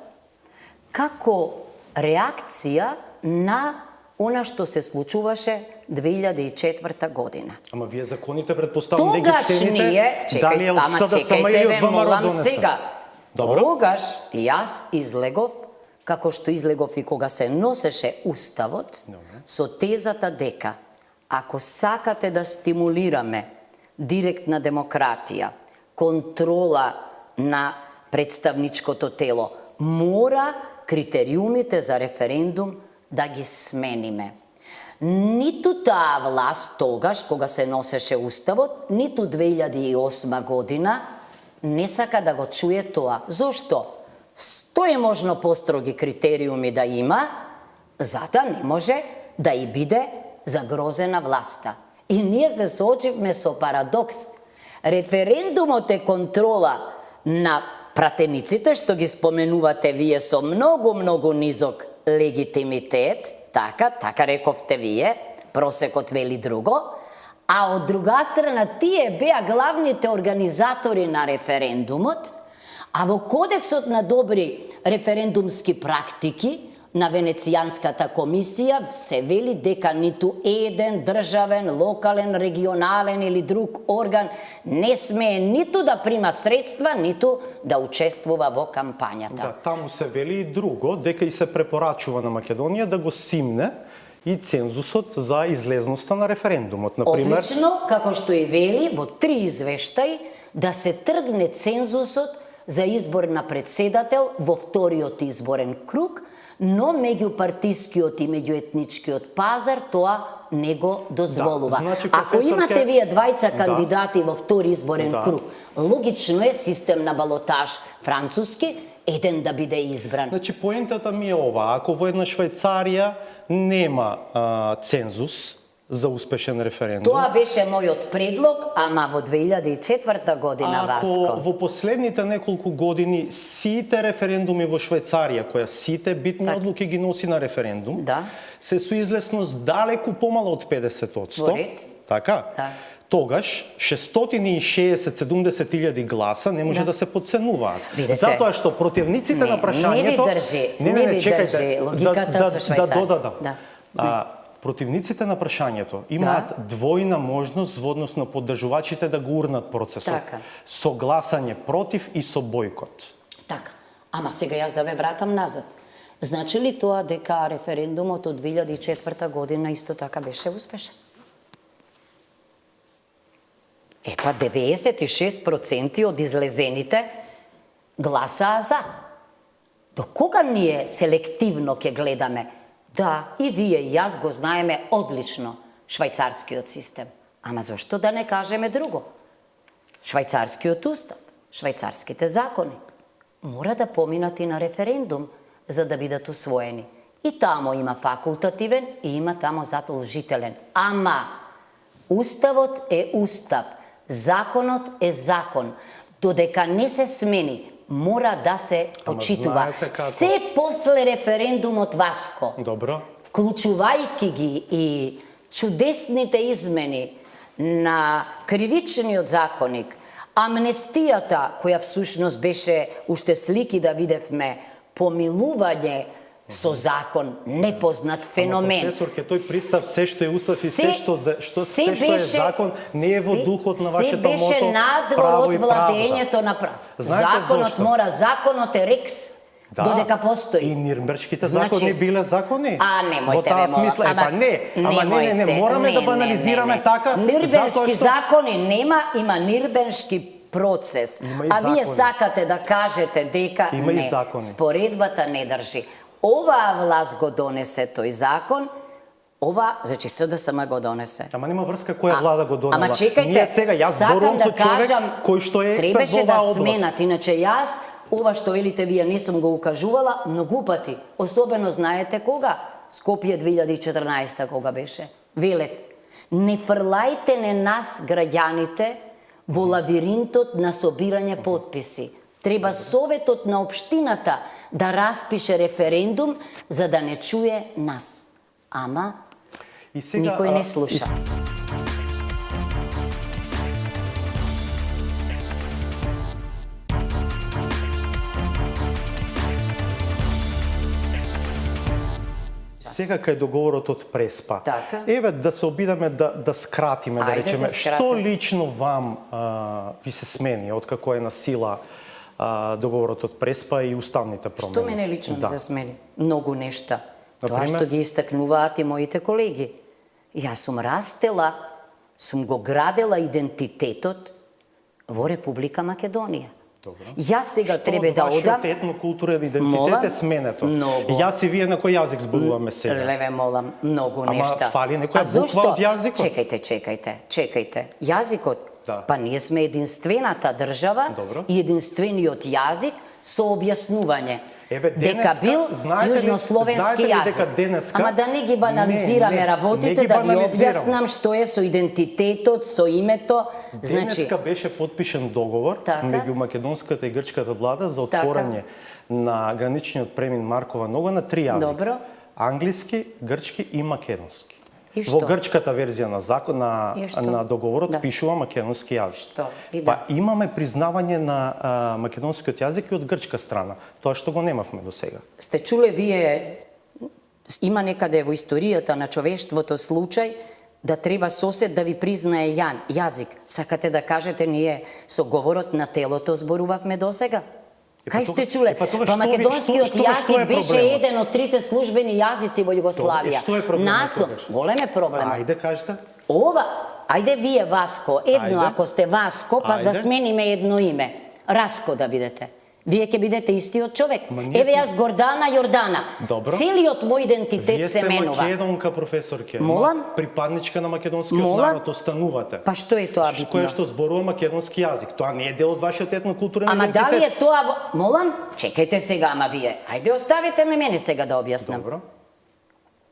како реакција на она што се случуваше 2004 година. Ама вие законите предпоставам да ги цените, дали е од СДСМ или од ВМРО донесен. Тогаш јас излегов, како што излегов и кога се носеше Уставот, со тезата дека ако сакате да стимулираме директна демократија, контрола на представничкото тело, мора критериумите за референдум да ги смениме. Ниту таа власт тогаш, кога се носеше Уставот, ниту 2008 година, не сака да го чуе тоа. Зошто? 100 можно построги критериуми да има, за да не може да и биде загрозена власта. И ние се соочивме со парадокс. Референдумот е контрола на пратениците, што ги споменувате вие со многу низок легитимитет, така рековте вие, просекот вели друго, А од друга страна, тие беа главните организатори на референдумот, а во Кодексот на добри референдумски практики на Венецијанската комисија се вели дека ниту еден државен, локален, регионален или друг орган не смее ниту да прима средства, ниту да учествува во кампањата. Да, таму се вели и друго, дека и се препорачува на Македонија да го симне и цензусот за излезноста на референдумот. Например, Одлично, како што и вели во 3 извештаи, да се тргне цензусот за избор на председател во вториот изборен круг, но меѓупартискиот и меѓуетничкиот пазар тоа не го дозволува. Да, значи, Ако имате професорке, вие двајца кандидати во втори изборен круг, логично е систем на балотаж француски, еден да биде избран. Значи, поентата ми е ова. Ако во една Швајцарија нема цензус за успешен референдум, Тоа беше мојот предлог, ама во 2004 година, Васко. ако во последните неколку години сите референдуми во Швајцарија, која сите битни Так. одлуки ги носи на референдум, Да. се со излесност далеку помало од 50%. Во ред. Така? Да. Тогаш 660-70 илјади гласа не може да се подценуваат. Видете. Затоа што противниците на прашањето... не ви држи логиката со Швајцарија. Да додадам. Да. Противниците на прашањето имаат двојна можност во однос на поддржувачите да го урнат процесот. Така. Со гласање против и со бојкот. Така. Ама сега јас да ве вратам назад. Значи ли тоа дека референдумот од 2004 година исто така беше успешен? Епа 96% од излезените гласаа за. До кога ние селективно ќе гледаме? Да, и вие и јас го знаеме одлично швајцарскиот систем. Ама зошто да не кажеме друго? Швајцарскиот устав, швајцарските закони мора да поминат и на референдум за да бидат усвоени. И тамо има факултативен и има тамо задолжителен. Ама уставот е устав, законот е закон. Додека не се смени, мора да се почитува. знаете како? Се после референдумот, Васко, Добро. вклучувајќи ги и чудесните измени на кривичниот законник, амнестијата, која всушност беше уште слики да видевме, помилување со закон, непознат феномен. Професорке, тој пристав се што е устав и се што е беше- закон не е во духот на вашето мото Се беше надвор право од и правда. владењето на право. Знаете Законот зошто? мора, законот е рекс, додека постои. И нирнбергските Значи, закони биле закони. А, немојте Во таа ме молам. смисла, ама не, мораме да банализираме така. Нирнбергски затоа што- закони нема, има нирнбергски процес. Има и А вие закони. сакате да кажете дека Има и не, закони. споредбата не држи. Оваа власт го донесе тој закон, значи СДСМ го донесе. Ама нема врска која влада го донела. Ама чекајте, Ние сега, јас сакам зборувам да со човек кажам, кој што е експерт требаше во да оваа област. сменат, иначе јас ова што велите вие не сум го укажувала многу пати. Особено знаете кога? Скопје 2014 кога беше. Велев, не фрлајте не нас граѓаните во лавиринтот на собирање подписи. Треба Советот на општината да распише референдум за да не чуе нас. Ама И сега, никој не слуша. Сега кај договорот од Преспа. Така. Еве да се обидеме да скратиме, да Ајде речеме, да што скратиме. лично вам ви се смени откако е на сила договорот од Преспа и уставните промени? Што мене лично да. се смени? Многу нешта. Тоа Например? што ги истакнуваат и моите колеги. Јас сум растела, сум го градела идентитетот во Република Македонија. Добро. Јас сега Што треба од да вашиот одам... етнокултурен идентитет Молам? е сменето. Многу. Јас и вие на кој јазик зборуваме сега? Леве молам, многу Ама нешта. фали некоја А зошто? буква од јазикот? Чекајте. Јазикот. Да. Па ние сме единствената држава Добро. и единствениот јазик со објаснување. Еве, Дека денеска, бил знаете ли јужнословенски јазик. дека денеска- Ама да не ги банализираме Не работите, ги да ви банализирам. објаснам што е со идентитетот, со името. Значи, Денеска беше подпишен договор Така. меѓу македонската и грчката влада за Така. отворање на граничниот премин Маркова нога на 3 јазика. Добро. Англиски, грчки и македонски. И што? Во грчката верзија на закон И што? на договорот Да. пишува македонски јазик. Што? И Па да. имаме признавање на македонскиот јазик и од грчка страна. Тоа што го немавме до сега. Сте чуле вие, има некаде во историјата на човештвото случај да треба сосед да ви признае јазик. Сакате да кажете ние со говорот на телото зборувавме досега? Кај сте чуле? Па македонскиот јазик беше еден од трите службени јазици во Југославија. Што е проблемот тогаш? Голем е проблемот. Ајде кажете. Ова, ајде вие Васко, едно Ајде. ако сте Васко, па да Ајде. смениме едно име. Раско да бидете. Вие ќе бидете истиот човек. Ма ние Еве сме- јас Гордана Јордана. Добро. Целиот мој идентитет Вие се сте менува. македонка, професорке. Молам? Припадничка на македонскиот Молам? народ, останувате. Па што е тоа Кој битно? што зборува македонски јазик. Тоа не е дел од вашиот етнокултурен Ама идентитет. дали е тоа Молам? Чекајте сега, ама вие. Ајде оставите ме мене сега да објаснам. Добро.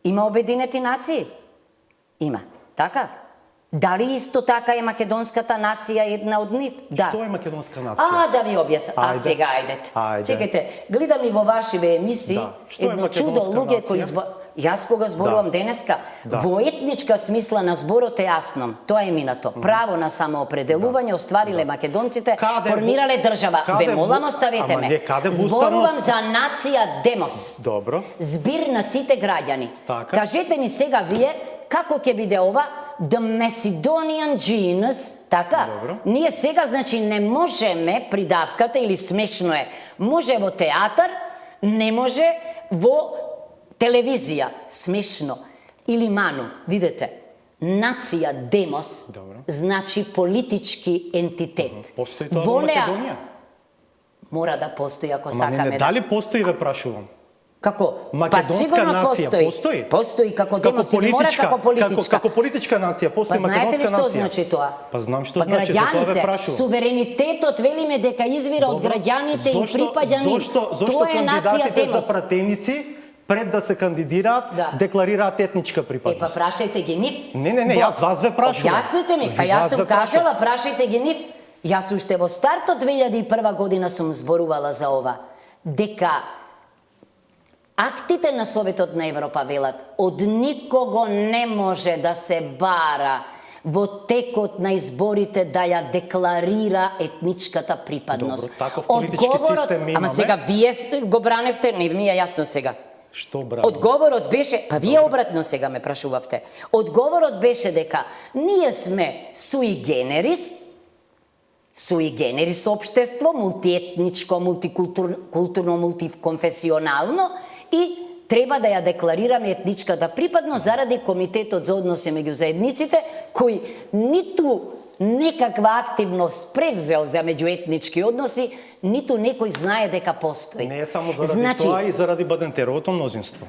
Има обединети нации? Има. Така? Дали исто така е македонската нација една од нив? Да. Што е македонска нација? Да ви објаснам. Ајде. Сега ајдете. Ајде. Чекайте, гледам и во вашиве емисии Да. Што е едно чудо македонска луѓе кои нација? Јас кога зборувам Да. денеска, Да. во етничка смисла на зборот е јасно. Тоа е минато. Право на самоопределување оствариле македонците, Каде формирале во- држава. каде Ве молам во- оставете Ама ме. не, каде во Зборувам уставно- за нација демос. Добро. Збир на сите граѓани. Така. Кажете ми сега вие како ќе биде ова The Macedonian Genus, така? Добро. Ние сега значи не можеме придавката или смешно е. Може во театар, не може во телевизија, смешно. Или ману, видете. Нација демос Добро. значи политички ентитет. Постои тоа Во во неа Македонија? мора да постои ако Ама не, сакаме не, да. дали постои ве прашувам? Како? Македонска сигурно нација постои. постои? Како демос или мора како политичка. Како политичка нација, Па постои знаете ли македонска што нација. значи тоа? Па знам што Па значи, за тоа ве граѓаните, прашувам. суверенитетот велиме дека извира од Добро. граѓаните и Зошто- припаѓа нив. Зошто Тоа е нација кандидатите за демос. пратеници пред да се кандидираат, Да. декларираат етничка Е, па припадност? прашајте ги нив. Не, јас вас ве прашувам. Објасните ми, па Ви јас вас сум ве прашувам. кажала, прашајте ги нив. Јас уште во стартот 2001 година сум зборувала за ова. Дека актите на Советот на Европа велат од никого не може да се бара во текот на изборите да ја декларира етничката припадност. Добро, таков политички систем имаме. Ама сега вие го браневте, не ми е јасно сега. Што браво? Одговорот беше, па вие обратно сега ме прашувавте. Одговорот беше дека ние сме sui generis општество, мултиетничко, мултикултурно, мултиконфесионално и треба да ја декларираме етничката припадност заради Комитетот за односи меѓу заедниците, кој ниту некаква активност превзел за меѓуетнички односи, ниту некој знае дека постои. Не е само заради тоа и заради Бадентеровото мнозинство.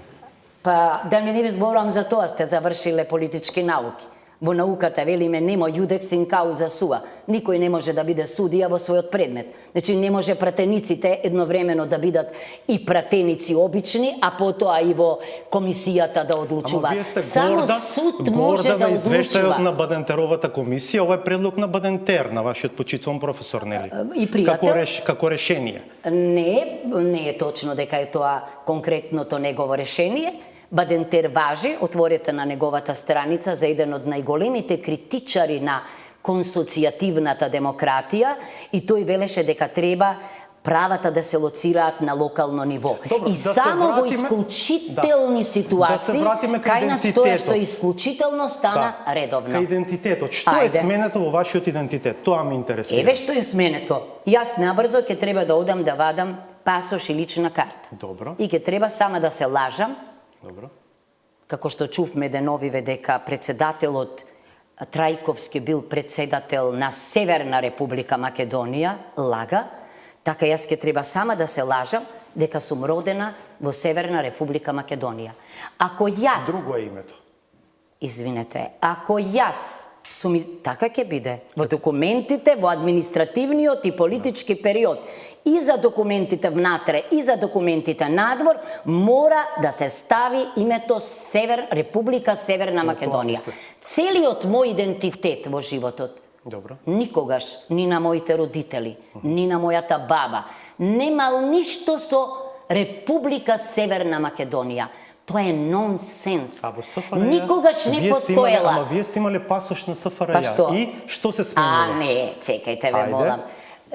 Па да ми не ви зборувам за тоа, сте завршиле политички науки. Во науката велиме немо јудекс ин кауза суа. Никој не може да биде судија во својот предмет. Значи не може пратениците едновремено да бидат и пратеници обични, а потоа и во комисијата да Ама одлучуваат. вие сте Само горда, суд може да на извештајот на одлучува. Бадентеровата комисија, ова е предлог на Бадентер, на вашиот почитуван професор, нели? И пријател. Како решение. Не е точно дека е тоа конкретното негово решение. Бадентер важи, отворете на неговата страница за еден од најголемите критичари на консоцијативната демократија и тој велеше дека треба правата да се лоцираат на локално ниво. Добро, и да се само во вратиме- исклучителни ситуации, Да се вратиме кај кај нас тоа што идентитетот. е исклучително стана редовно. Кај идентитетот. Што Ајде. е сменето во вашиот идентитет? Тоа ме интересира. Еве што е сменето. Јас набрзо ќе треба да одам да вадам пасош и лична карта. Добро. И ќе треба сама да се лажам, Добро. како што чувме деновиве дека председателот Трајковски бил председател на Северна Република Македонија, лага, така јас ќе треба сама да се лажам дека сум родена во Северна Република Македонија. Ако јас, Друго е името. извинете, ако јас сум, така ќе биде, во документите, во административниот и политички период, и за документите внатре, и за документите надвор, мора да се стави името Република Северна Македонија. мислев. Целиот мој идентитет во животот, Добро. никогаш, ни на моите родители, ни на мојата баба, немал ништо со Република Северна Македонија. Тоа е нонсенс. А во СФРЈ Никогаш не постоела. Ама вие сте имале пасош на СФРЈ. Па што? И што се А, сменило? не, чекајте ве, Ајде. молам.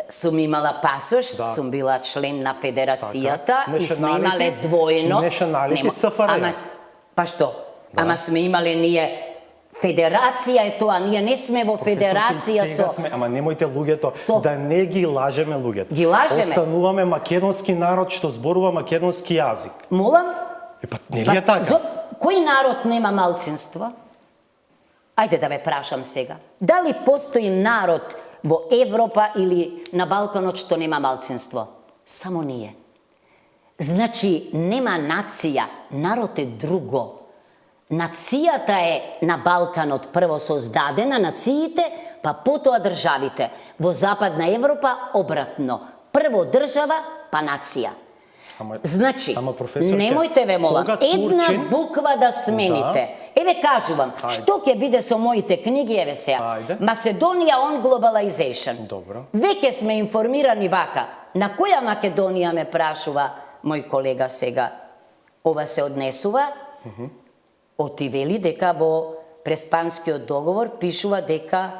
Сум имала пасош, Да. сум била член на федерацијата Така. и сме Нешаналити- имале двојно. нешаналити Нема- СФРЈ. Ама, па што? Ама сме имале ние федерација е тоа, ние не сме во федерација Сега со... сме, ама немојте луѓето со- да не ги лажеме луѓето. Ги лажеме. Остануваме македонски народ што зборува македонски јазик. Молам? Па нели е така? Кој народ нема малцинство? Ајде да ве прашам сега. Дали постои народ во Европа или на Балканот што нема малцинство? Само ние. Значи, нема нација, народ е друго. Нацијата е на Балканот прво создадена, нациите, па потоа државите. Во Западна Европа обратно. Прво држава, па нација. Значи, ама, професорке, немојте ве молам, кога една Турчин- буква да смените. Еве кажувам, што ќе биде со моите книги, еве сега. Ајде. Macedonija on globalization. Добро. Веќе сме информирани вака. На која Македонија ме прашува мој колега сега? Ова се однесува? Оти вели дека во Преспанскиот договор пишува дека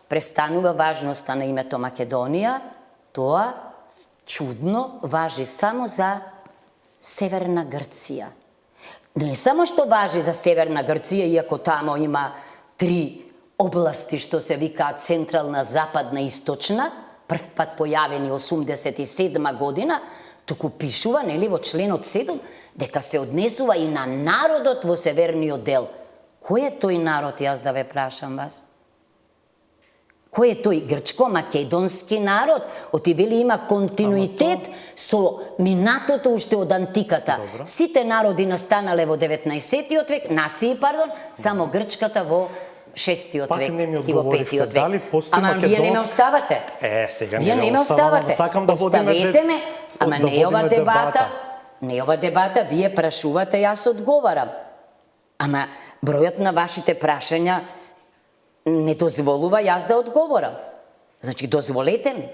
престанува важноста на името Македонија. Тоа чудно важи само за Северна Грција. Не само што важи за Северна Грција, иако тамо има 3 области што се викаат Централна, Западна и Источна, прв пат појавени 87 година, туку пишува, нели, во членот 7, дека се однесува и на народот во северниот дел. Кој е тој народ, јас да ве прашам вас? Кој е тој грчко-македонски народ? Оти вели има континуитет со минатото уште од антиката. Добро. Сите народи настанале во 19-тиот век, нации, пардон, само грчката во 6-тиот Пак век не ми и во одговоривте, 5-тиот дали век. постои Ама вие не ме македонски- оставате. Сега Вие не ме оставам, оставате. сакам да водиме Оставете ме, ама да не е ова водиме дебата. Не е ова дебата, вие прашувате, јас одговарам. Ама бројот на вашите прашања не дозволува јас да одговорам. Значи, дозволете ми.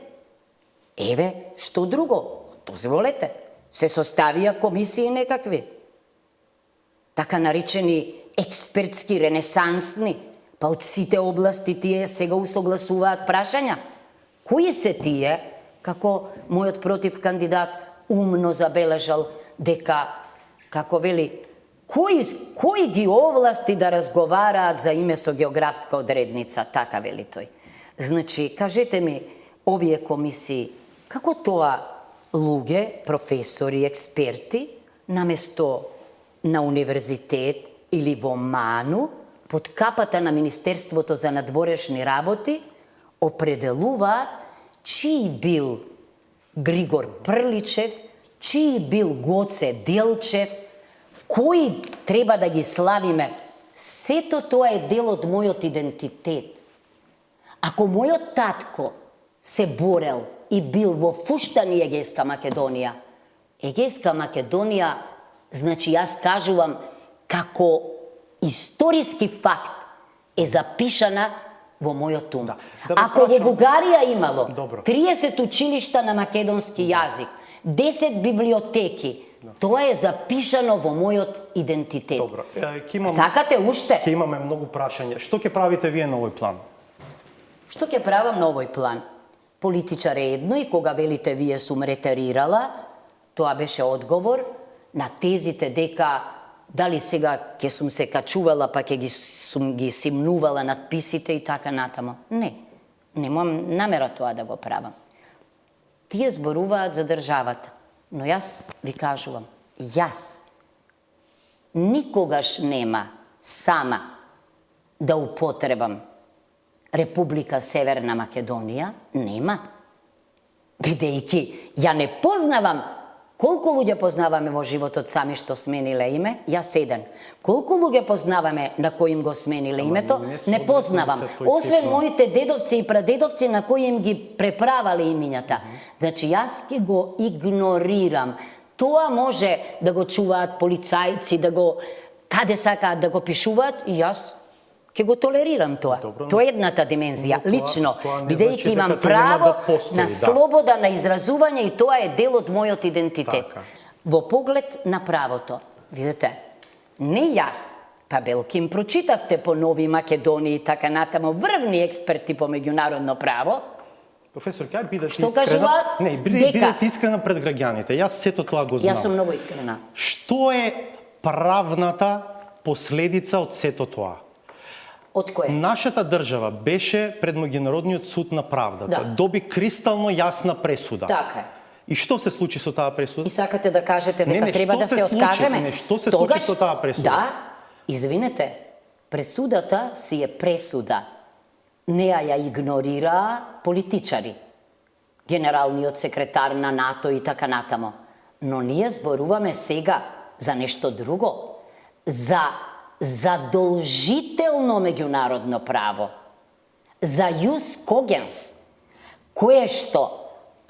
Еве, што друго? Дозволете. Се составија комисии некакви. Така наречени експертски, ренесансни, па од сите области тие сега усогласуваат прашања. Кои се тие, како мојот против кандидат умно забележал дека, како вели, кои ги овласти да разговараат за име со географска одредница, така вели тој. Значи, кажете ми, овие комисии, како тоа луѓе, професори, експерти, наместо на универзитет или во МАНУ, под капата на Министерството за надворешни работи, определуваат чиј бил Григор Прличев, чиј бил Гоце Делчев, кои треба да ги славиме. Сето тоа е дел од мојот идентитет. Ако мојот татко се борел и бил во Фуштани Егејска Македонија, Егејска Македонија, значи јас кажувам, како историски факт е запишана во мојот ум. Да Ако во прашам. Бугарија имало Добро. 30 училишта на македонски јазик, 10 библиотеки, тоа е запишано во мојот идентитет. Добро. Сакате уште? Ќе имаме многу прашања. Што ќе правите вие на овој план? Што ќе правам на овој план? Политичар е едно и кога велите вие сум ретерирала, тоа беше одговор на тезите дека дали сега ќе сум се качувала па ќе сум ги симнувала надписите и така натамо. Не, немам намера тоа да го правам. Тие зборуваат за државата, но јас ви кажувам, јас никогаш нема сама да употребам Република Северна Македонија, нема. Бидејќи ја не познавам, колку луѓе познаваме во животот сами што смениле име, јас еден. Колку луѓе познаваме на кои им го смениле името, не познавам. Освен моите дедовци и прадедовци на кои им ги преправале имињата. Значи јас ќе го игнорирам. Тоа може да го чуваат полицајци, да го каде сакаат да го пишуваат и јас ќе го толерирам тоа. Добро, Тоа е едната димензија, но тоа- лично, тоа не бидејќи значи имам дека тој нема право да постои, на да. слобода на изразување и тоа е дел од мојот идентитет. Така. Во поглед на правото, видите, Не јас, па Белким прочитавте по Нови Македонии и така натаму врвни експерти по меѓународно право. Професор, ќе бидете Што искрена? кажуваат? Не, бидете искрена пред граѓаните. Јас сето тоа го знам. Јас сум многу искрена. Што е правната последица од сето тоа? Од кое? Нашата држава беше пред Меѓународниот суд на правдата. Да. Доби кристално јасна пресуда. Така е. И што се случи со таа пресуда? И сакате да кажете дека Не, треба што да се се случи? откажеме? Не, што се случи со таа пресуда? Да, извинете, пресудата си е пресуда. Неа ја игнорираа политичари, генералниот секретар на НАТО и така натамо. Но ние зборуваме сега за нешто друго, за задолжително меѓународно право, за јус когенс, кое што,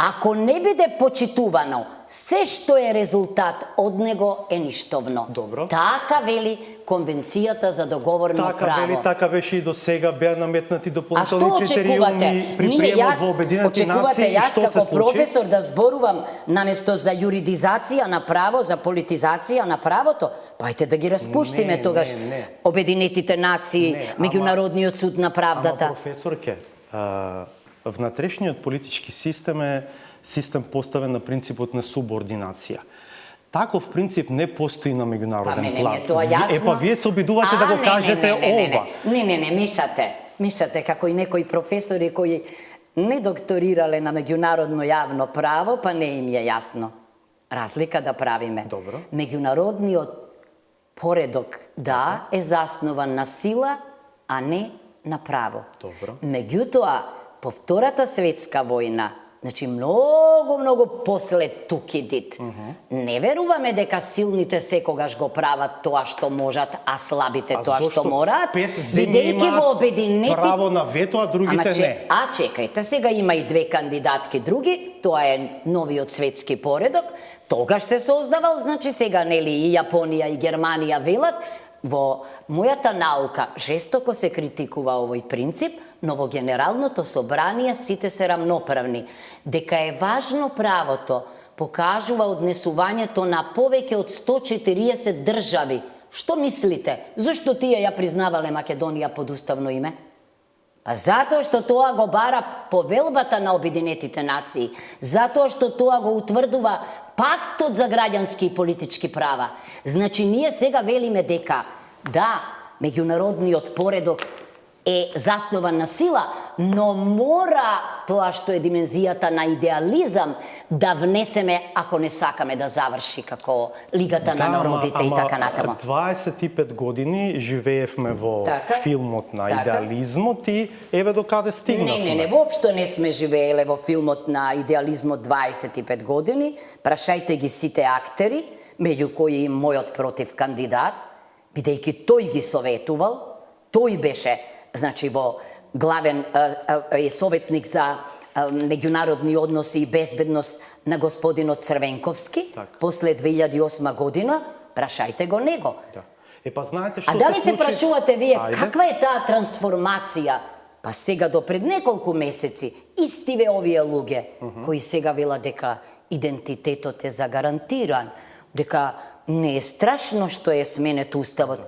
ако не биде почитувано, се што е резултат од него е ништовно. Добро. Така вели Конвенцијата за договорно Така право. вели, така беше и до сега, беа наметнати А што дополнителни очекувате? критериуми при Ние приемот јас во Обединети очекувате нации. И јас што како се случи? професор да зборувам наместо за юридизација на право, за политизација на правото? Пајте да ги распуштиме Не, тогаш не. Обединетите нации, Не, Меѓународниот суд на правдата. Ама, професорке, внатрешниот политички систем е систем поставен на принципот на субординација. Таков принцип не постои на меѓународен план. тоа јасно. Па вие се обидувате да го кажете ова. Не, мешате. Мешате како и некои професори кои не докторирале на меѓународно јавно право, па не им е јасно. Разлика да правиме. Добро. Меѓународниот поредок, да, е заснован на сила, а не на право. Добро. Меѓутоа, по Втората светска војна, значи многу после Тукидит, не веруваме дека силните секогаш го прават тоа што можат, а слабите тоа што мораат, пет земји бидејќи во обединети право на вето, а другите не? А чекајте, сега има и две кандидатки други, тоа е новиот светски поредок, тогаш се создавал, значи сега нели и Јапонија и Германија велат, во мојата наука жестоко се критикува овој принцип, но во Генералното собрание сите се рамноправни. Дека е важно правото покажува однесувањето на повеќе од 140 држави. Што мислите? Зошто тие ја признавале Македонија под уставно име? Па затоа што тоа го бара повелбата на Обединетите нации, затоа што тоа го утврдува пактот за граѓански и политички права. Значи ние сега велиме дека да, меѓународниот поредок е заснован на сила, но мора тоа што е димензијата на идеализам да внесеме ако не сакаме да заврши како Лигата на народите и така натаму. 25 години живеевме во Така, филмот на така. идеализмот и еве до каде стигнавме. Не, воопшто не сме живееле во филмот на идеализмот 25 години. Прашајте ги сите актери, меѓу кои и мојот против кандидат, бидејќи тој ги советувал, тој беше, значи, во главен советник за меѓународни односи и безбедност на господинот Црвенковски, Так. после 2008 година, прашајте го него. Да. Па знаете што А дали се се случи? прашувате вие, Ајде. каква е таа трансформација? Па сега до пред неколку месеци, истиве овие луѓе, кои сега велат дека идентитетот е загарантиран, дека не е страшно што е сменет уставот,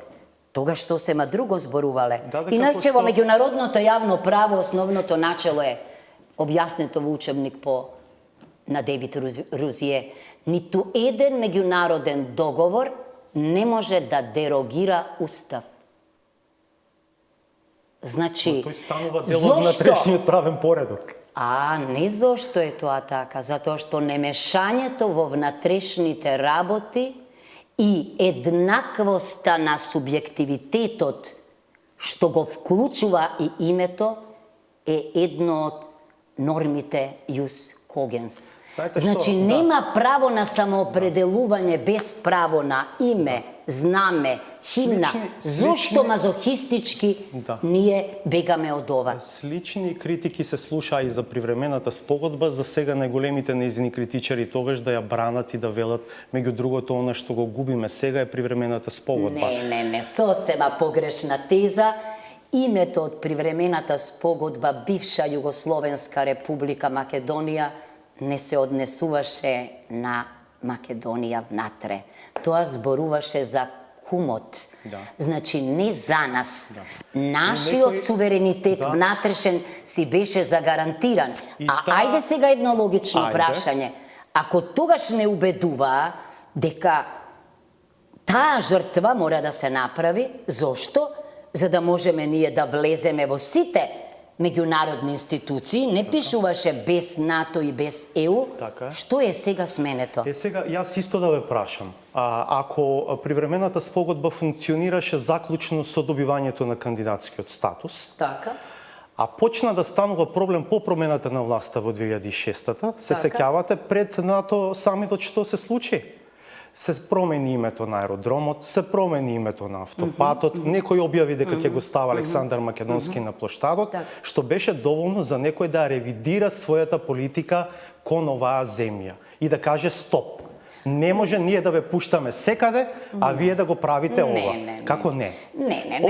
тогаш сосема друго зборувале. Да, дека Иначе што- во меѓународното јавно право основното начело е објаснето во учебник на Девид Рузие. Ниту еден меѓународен договор не може да дерогира устав. Значи, Тој станува дел од внатрешниот правен поредок. А не зошто е тоа така, затоа што немешањето во внатрешните работи и еднаквоста на субјективитетот што го вклучува и името е едно од нормите јус когенс. Знаете што? Значи Да. нема право на самоопределување без право на име, знаме, химна. Зошто слични- мазохистички Да. ние бегаме од ова? Слични критики се слушаа и за привремената спогодба, за сега најголемите нејзини критичари тогаш да ја бранат и да велат, меѓу другото, она што го губиме сега е привремената спогодба. Не, сосема погрешна теза. Името од привремената спогодба бивша Југословенска република Македонија не се однесуваше на Македонија внатре. Тоа зборуваше за кумот. Да. Значи не за нас. Да. Нашиот Некој- суверенитет Да. внатрешен си беше загарантиран. И А таа- ајде сега едно логично Ајде. прашање. Ако тогаш не убедуваа дека таа жртва мора да се направи, зошто? За да можеме ние да влеземе во сите меѓународни институции, не пишуваше без НАТО и без ЕУ. Така е. Што е сега сменето? Сега, јас исто да ве прашам. Ако привремената спогодба функционираше заклучно со добивањето на кандидатскиот статус, Така. а почна да станува проблем по промената на власта во 2006-та, се Така. сеќавате пред НАТО самитот што се случи? Се промени името на аеродромот, се промени името на автопатот, некој објави дека ќе го става Александар Македонски на плоштадот, Така. што беше доволно за некој да ревидира својата политика кон оваа земја и да каже стоп. Не може ние да ве пуштаме секаде, а вие да го правите ова. не. Како не? Не.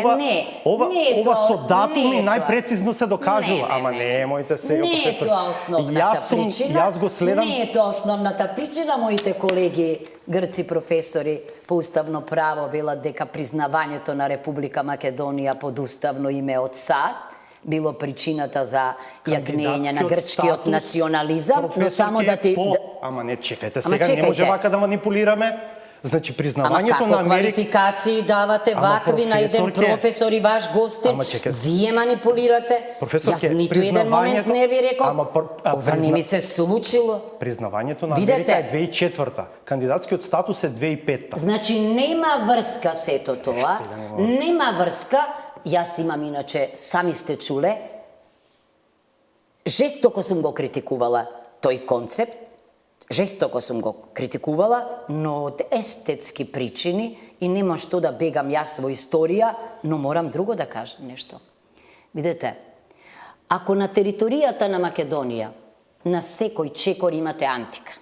Ова Не со тоа, датуми не е тоа. најпрецизно се докажува, ама немојте сега, Не е професор. тоа основната причина. Јас го следам. Не е тоа основната причина. Моите колеги, грци професори по уставно право велат дека признавањето на Република Македонија под уставно име од САД било причината за јагнење на грчкиот статус, национализам, но само професорке, да ти... Ама не, чекајте, Ама сега не може чекајте. вака да манипулираме. Значи, Ама признавањето како на Америка... квалификации давате Ама, вакви на еден професорке, професор и ваш гостин? ама чекајте. Вие манипулирате? Професорке, Јас ниту еден момент признавањето- не ви реков. Ама, Ова не ми се случило. Признавањето на Видете? Америка е 2004-та. Кандидатскиот статус е 2005-та. Значи нема врска сето тоа. сега нема врска. Нема врска. Јас имам иначе, сами сте чуле, жестоко сум го критикувала тој концепт, жестоко сум го критикувала, но од естетски причини и нема што да бегам јас во историја, но морам друго да кажам нешто. Видете, ако на територијата на Македонија на секој чекор имате антика,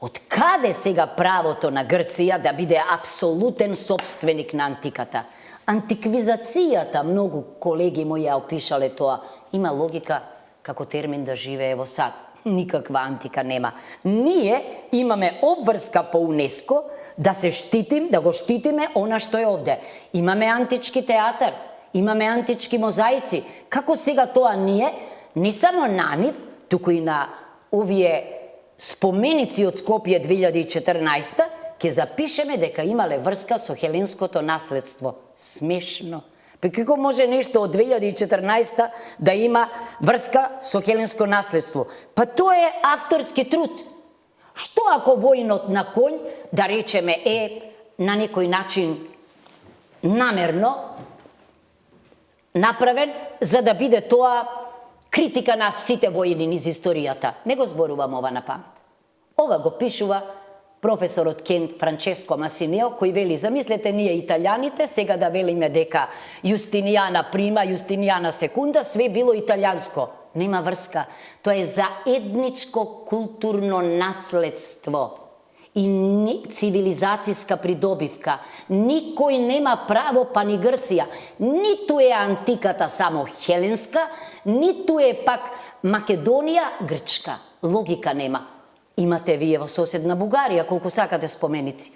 од каде сега правото на Грција да биде апсолутен собственик на антиката? Антиквизацијата, многу колеги мои ја опишале тоа, има логика како термин да живее во САД. Никаква антика нема. Ние имаме обврска по УНЕСКО да се штитим, да го штитиме она што е овде. Имаме антички театар, имаме антички мозаици. Како сега тоа ние, не само на нив, туку и на овие споменици од Скопје 2014 ќе запишеме дека имале врска со хеленското наследство. Смешно. Па како може нешто од 2014 да има врска со хеленско наследство? Па тоа е авторски труд. Што ако војнот на конј, да речеме, е на некој начин намерно направен за да биде тоа критика на сите војни низ историјата? Не го зборувам ова на памет. Ова го пишува професорот Кент Франческо Масинео, кој вели, замислете ние италијаните, сега да велиме дека Јустинијана прима, Јустинијана секунда, све било италијанско. Нема врска. Тоа е заедничко културно наследство и цивилизацијска придобивка. Никој нема право, па ни Грција. Ниту е антиката само хеленска, ниту е пак Македонија грчка. Логика нема. Имате вие во соседна Бугарија, колку сакате споменици.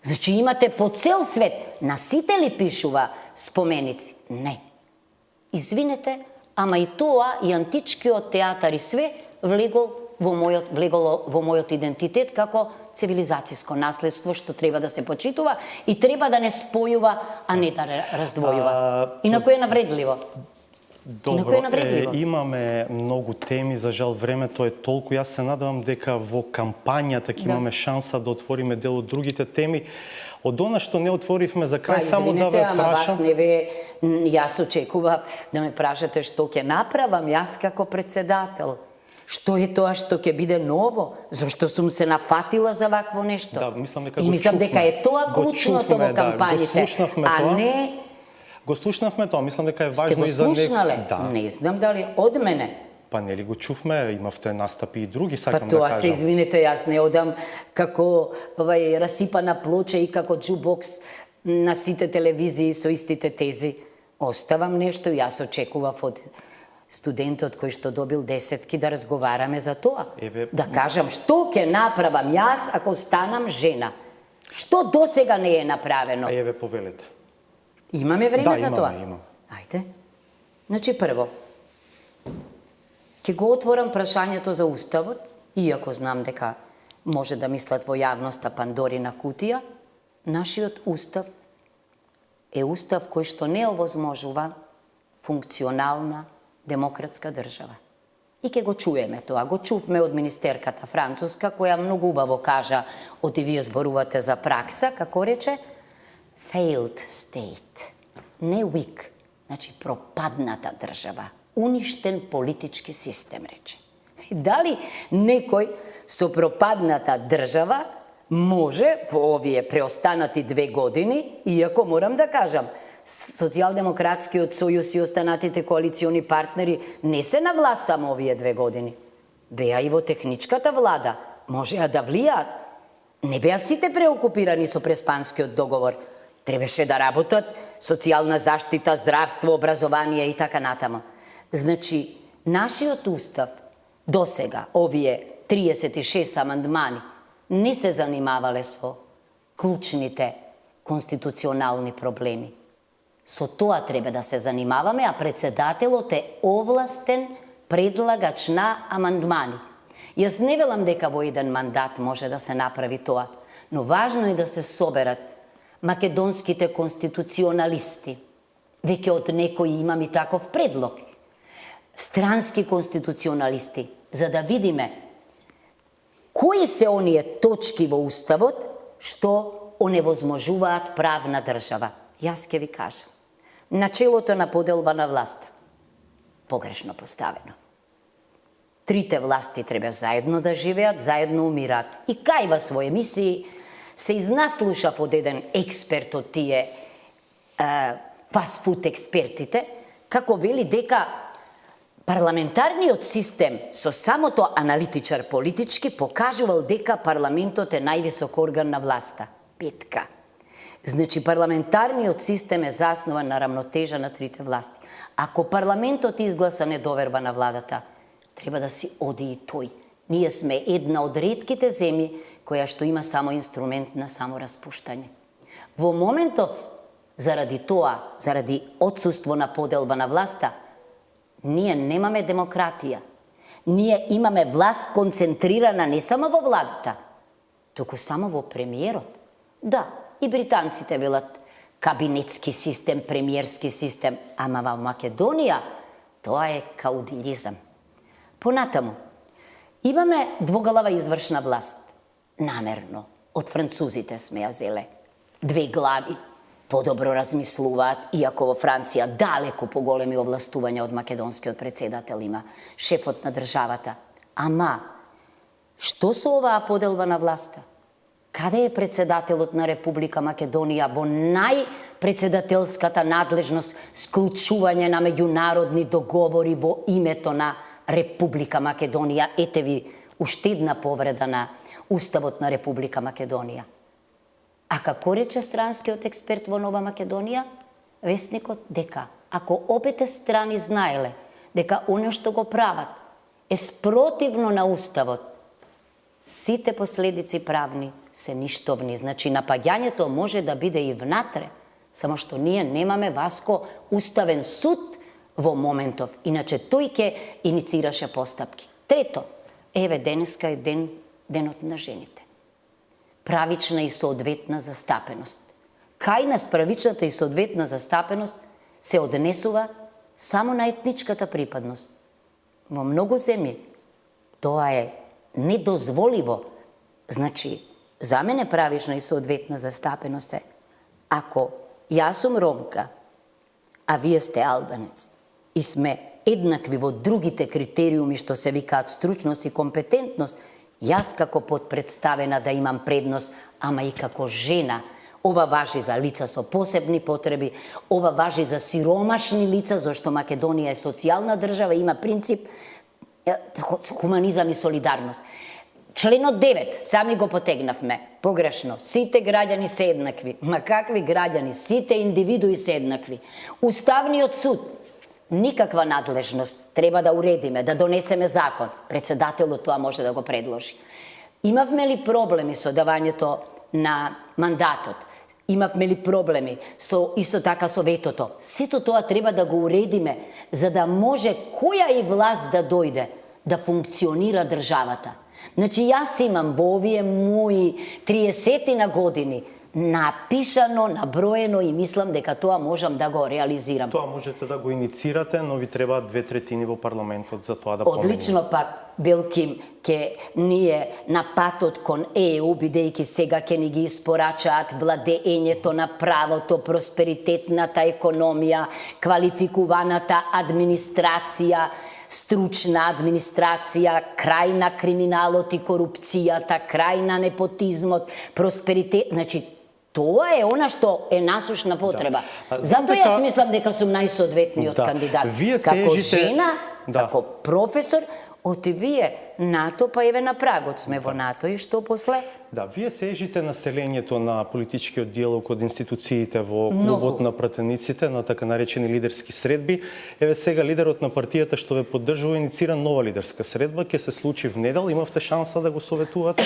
Значи имате по цел свет. На сите ли пишува споменици? Не. Извинете, ама и тоа, и античкиот театар и све, влегло во мојот идентитет како цивилизацијско наследство што треба да се почитува и треба да не спојува, а не да раздвојува. Инаку е навредливо. Добро, имаме многу теми, за жал времето е толку. Јас се надевам дека во кампањата ќе имаме шанса да отвориме дел од другите теми. Од она што не отворивме за крај, само да ве ама прашам. вас не ве, јас очекував да ме прашате што ќе направам јас како председател. Што е тоа што ќе биде ново? Зошто сум се нафатила за вакво нешто? Да, мислам дека и мислам дека е тоа клучното во кампањите, а не... Го слушнавме тоа, мислам дека е Сте важно го и за слушнале? Да. Не знам дали од мене. Па нели го чувме, имавте настапи и други, Па сакам да тоа кажам. се извинете, јас не одам како расипана плоча и како джубокс на сите телевизии со истите тези. Оставам нешто, јас очекував од студентот кој што добил десетки да разговараме за тоа. Да кажам што ќе направам јас ако станам жена. Што досега не е направено? А еве повелете. Имаме време Да, за имаме, тоа? имаме. Ајде. Значи, прво, ќе го отворам прашањето за Уставот, иако знам дека може да мислат во јавноста Пандорина кутија, нашиот Устав е Устав кој што не овозможува функционална демократска држава. И ќе го чуеме тоа. Го чувме од министерката француска, која многу убаво кажа, оти вие зборувате за пракса, како рече, failed state, не weak, значи пропадната држава, уништен политички систем, рече. Дали некој со пропадната држава може во овие преостанати 2 години, иако морам да кажам, Социјалдемократскиот сојуз и останатите коалициони партнери не се на власт само овие 2 години. Беа и во техничката влада, можеа да влијаат. Не беа сите преокупирани со Преспанскиот договор. Требаше да работат социјална заштита, здравство, образование и така натаму. Значи, нашиот Устав досега, овие 36 амандмани, не се занимавале со клучните конституционални проблеми. Со тоа треба да се занимаваме, а председателот е овластен предлагач на амандмани. Јас не велам дека во еден мандат може да се направи тоа, но важно е да се соберат македонските конституционалисти. Веќе од некои имам и таков предлог. Странски конституционалисти, за да видиме кои се оние точки во Уставот што оневозможуваат правна држава. Јас ќе ви кажам. Начелото на поделба на власта. Погрешно поставено. Трите власти треба заедно да живеат, заедно умираат. И кај вас во емисии се изнаслушав од еден експерт од тие фастфуд експертите, како вели дека парламентарниот систем со самото аналитичар политички покажувал дека парламентот е највисок орган на власта. Петка. Значи, парламентарниот систем е заснован на рамнотежа на трите власти. Ако парламентот изгласа недоверба на владата, треба да си оди и тој. Ние сме една од ретките земји која што има само инструмент на самораспуштање. Во моментов, заради тоа, заради отсуство на поделба на власта, ние немаме демократија. Ние имаме власт концентрирана не само во владата, туку само во премиерот. Да, и британците велат кабинетски систем, премиерски систем, ама во Македонија тоа е каудилизам. Понатаму, имаме двоглава извршна власт. Намерно, од французите сме ја зеле. 2 глави, подобро размислуваат, иако во Франција далеку поголеми овластувања од македонскиот председател има, шефот на државата. Ама, што со оваа поделба на власта? Каде е председателот на Република Македонија во најпредседателската надлежност склучување на меѓународни договори во името на Република Македонија? Ете ви уште една повреда на Уставот на Република Македонија. А како рече странскиот експерт во Нова Македонија, вестникот, дека ако обете страни знаеле дека оно што го прават е спротивно на Уставот, сите последици правни се ништовни. Значи, напаѓањето може да биде и внатре, само што ние немаме, Васко, уставен суд во моментов. Иначе тој ќе иницираше постапки. Трето, еве денеска е денот на жените. Правична и соодветна застапеност. Кај нас правичната и соодветна застапеност се однесува само на етничката припадност. Во многу земји тоа е недозволиво. Значи, за мене правична и соодветна застапеност е ако јас сум ромка, а вие сте албанец и сме еднакви во другите критериуми што се викаат стручност и компетентност, јас како подпредставена да имам предност, ама и како жена. Ова важи за лица со посебни потреби, ова важи за сиромашни лица, зашто Македонија е социјална држава, има принцип хуманизам и солидарност. Членот 9, сами го потегнавме, погрешно, сите граѓани се еднакви. Ма какви граѓани? Сите индивидуи се еднакви. Уставниот суд, никаква надлежност, треба да уредиме, да донесеме закон. Председателот тоа може да го предложи. Имавме ли проблеми со давањето на мандатот? Имавме ли проблеми исто така со ветото? Сето тоа треба да го уредиме, за да може која и власт да дојде, да функционира државата. Значи, јас имам во овие мои 30 на години напишано, наброено и мислам дека тоа можам да го реализирам. Тоа можете да го иницирате, но ви требаат 2/3 во парламентот за тоа да помине. Одлично пак, Белким, ке ние на патот кон ЕУ, бидејќи сега ке ни ги испорачаат владеењето на правото, просперитетната економија, квалификуваната администрација, стручна администрација, крај на криминалот и корупцијата, крај на непотизмот, просперитет, значи тоа е она што е насушна потреба. Затоа јас мислам дека сум најсоодветниот кандидат. Како жена, како професор, оти вие НАТО, па еве на прагот сме во НАТО и што после? Да, вие се ежите населењето на политичкиот диалог од институциите во клубот на пратениците на така наречени лидерски средби. Еве сега лидерот на партијата што ве поддржува иницира нова лидерска средба, ќе се случи внедел, имавте шанса да го советувате?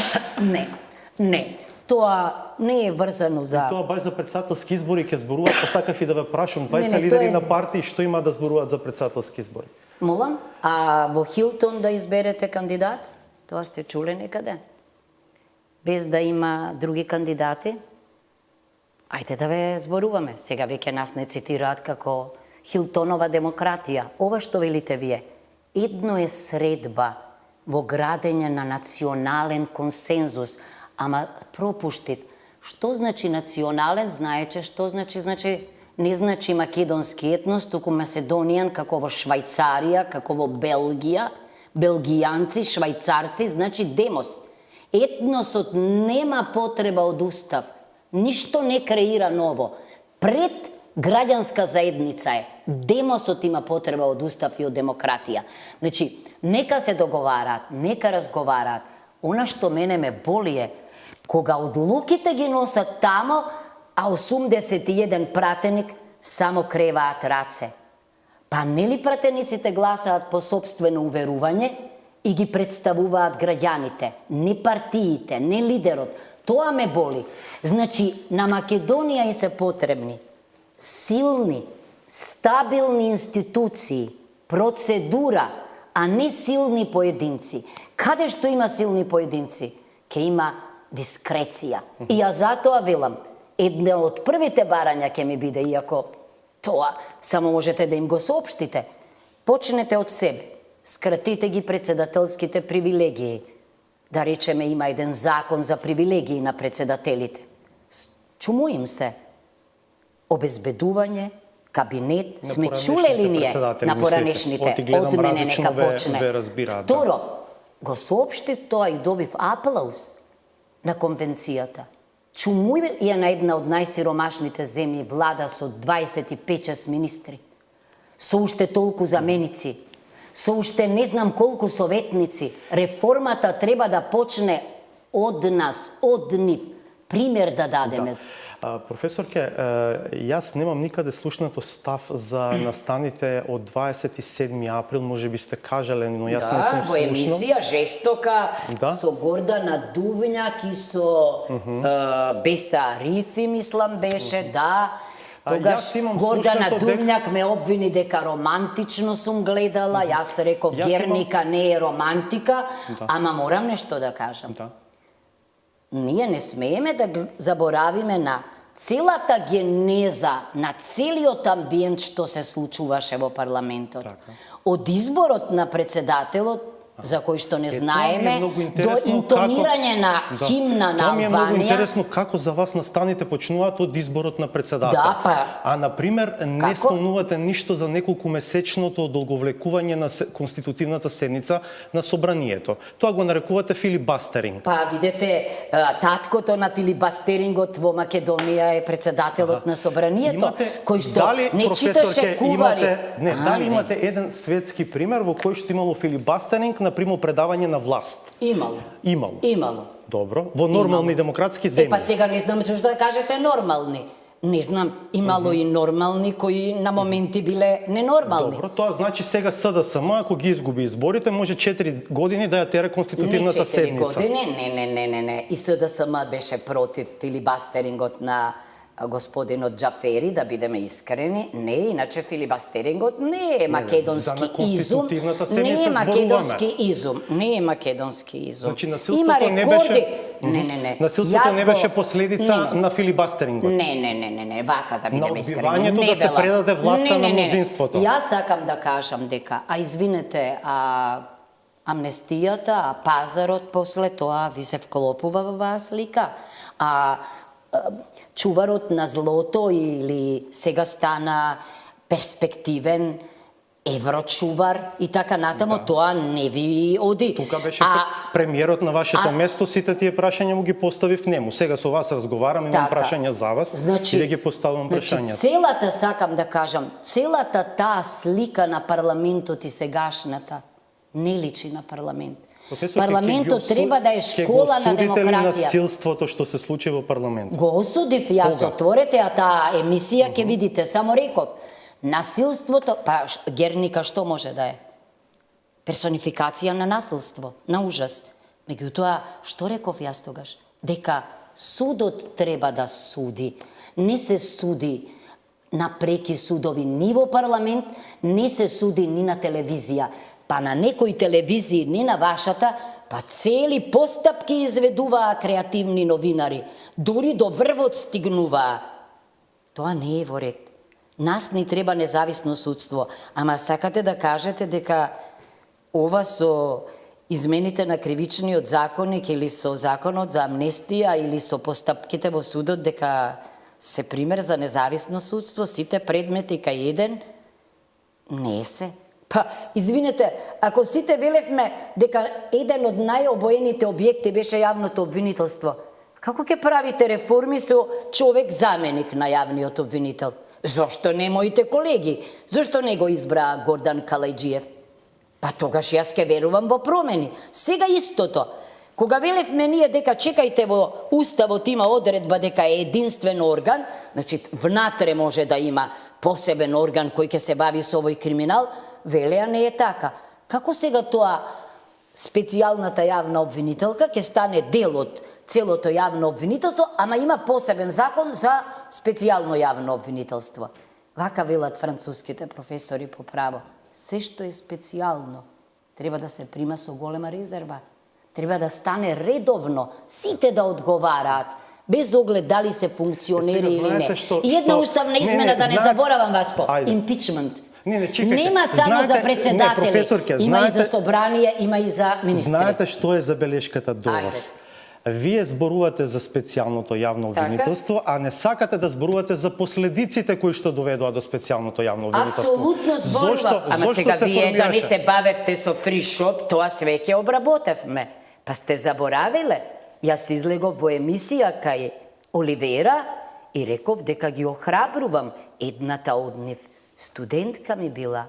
Не. Тоа не е врзано за... Тоа баш за претседателски избори ќе зборуваат, па сакав и да ве прашам, двајца лидери на партии што има да зборуваат за претседателски избори? Молам, а во Хилтон да изберете кандидат? Тоа сте чуле некаде? Без да има други кандидати? Ајде да ве зборуваме. Сега веќе нас не цитираат како Хилтонова демократија. Ова што велите вие, едно е средба во градење на национален консензус, ама пропуштив. Што значи национален? Знаете што значи? Значи, не значи македонски етнос, туку Македонијан, како во Швајцарија, како во Белгија, белгијанци, швајцарци, значи демос. Етносот нема потреба од устав, ништо не креира ново. Пред граѓанска заедница е. Демосот има потреба од устав и од демократија. Значи, нека се договараат, нека разговараат. Она што мене ме боли е, кога одлуките ги носат тамо, а 81 пратеник само креваат раце. Па нели пратениците гласаат по собствено уверување и ги представуваат граѓаните, не партиите, не лидерот. Тоа ме боли. Значи, на Македонија и се потребни силни, стабилни институции, процедура, а не силни поединци. Каде што има силни поединци, ќе има дискреција. И ја затоа велам, една од првите барања ќе ми биде, иако тоа само можете да им го соопштите, почнете од себе. Скратите ги председателските привилегии. Да речеме, има еден закон за привилегии на председателите. Чуму им се? Обезбедување, кабинет, сме чулели ние на поранешните, од мене нека почне. Второ, го соопштив тоа и добив аплауз на конвенцијата. Чуму е на една од најсиромашните земји влада со 25 министри, со уште толку заменици, со уште не знам колку советници. Реформата треба да почне од нас, од нив. Пример да дадеме. Професорке, јас немам никаде слушнато став за настаните од 27 април, може би сте кажале, но јас не сум слушнал. Во емисија жестока со Гордана Дувњак и со Беса Рифи, мислам беше, да. Тогаш Гордана Дувњак ме обвини дека романтично сум гледала, јас реков Герника не е романтика, ама морам нешто да кажам. Ние не смееме да заборавиме на целата генеза, на целиот амбиент што се случуваше во парламентот. Од изборот на председателот, за кој што не знаеме, до интонирање на химна на Албанија. Тоа ми е многу интересно како за вас настаните почнуваат од изборот на председател. А, например, не спомнувате ништо за неколку месечното одолговлекување на конститутивната седница на собранието. Тоа го нарекувате филибастеринг. Па, видете, таткото на филибастерингот во Македонија е председателот на собранието, кој што не читаше кувари. Дали имате еден светски пример во кој што имало филибастеринг на примопредавање на власт? Имало. Добро. Во нормални демократски земји. Па сега не знам што да кажете нормални. Не знам, имало и нормални кои на моменти биле ненормални. Добро, тоа значи сега СДСМ, ако ги изгуби изборите, може 4 години да ја тере Не конститутивната 4 седница. години, не. И СДСМ беше против филибастерингот на господинот Џафери, да бидеме искрени. Не, иначе филибастерингот не е македонски за изум. конститутивната Не е седница македонски изум. Не е македонски изум. Значи Има насилството не рекорди. беше Не. Насилството Јас не го- беше последица на филибастерингот. Не, вака да бидеме искрени. убивањето Не да се бела. предаде власта на Не. мнозинството. Јас сакам да кажам дека, извинете, амнестијата, пазарот после тоа ви се вклопува во оваа слика. Чуварот на злото или сега стана перспективен еврочувар и така натаму, тоа не ви оди. Тука беше премиерот на вашето место, сите тие прашања му ги поставив нему. Сега со вас разговарам, имам прашања за вас и да ги поставам прашањата. Целата, сакам да кажам, целата таа слика на парламентот и сегашната не личи на парламент. Парламентот треба да е школа на демократија. Ќе го осудите ли насилството што се случи во парламентот? Го осудив јас, отворете таа емисија, ќе видите, само реков. Насилството, па Герника што може да е? Персонификација на насилство, на ужас. Меѓутоа, што реков јас тогаш? Дека судот треба да суди. Не се суди на преки судови ни во парламент, не се суди ни на телевизија. Па на некои телевизии, не на вашата, па цели постапки изведуваа креативни новинари. Дури до врвот стигнуваа. Тоа не е во ред. Нас ни треба независно судство. Ама сакате да кажете дека ова со измените на кривичниот законник или со законот за амнестија или со постапките во судот дека се пример за независно судство, сите предмети кај еден? Не се. Па, извинете, ако сите велевме дека еден од најобоените објекти беше јавното обвинителство, како ќе правите реформи со човек заменик на јавниот обвинител? Зошто не моите колеги? Зошто не го избраа Гордан Калајџиев? Па тогаш јас ке верувам во промени. Сега истото. Кога велевме ние дека чекајте во Уставот има одредба дека е единствен орган, значи внатре може да има посебен орган кој ќе се бави со овој криминал, велеа не е така. Како сега тоа специјалната јавна обвинителка ќе стане дел од целото јавно обвинителство, ама има посебен закон за специјално јавно обвинителство. Вака велат француските професори по право. Се што е специјално треба да се прима со голема резерва. Треба да стане редовно, сите да одговараат, без оглед дали се функционери или не. И една уставна измена, да не заборавам, Васко, импичмент. Нема само за председатели, има и за собрание, има и за министри. Знаете што е забелешката до вас? Вие зборувате за специјалното јавно обвинителство, а не сакате да зборувате за последиците кои што доведоа до специјалното јавно обвинителство. Апсолутно зборував, ама сега вие да не се бавевте со фришоп, тоа све ќе обработевме. Па сте заборавиле? Јас излегов во емисија кај Оливера и реков дека ги охрабрувам. Едната од нив студентка ми била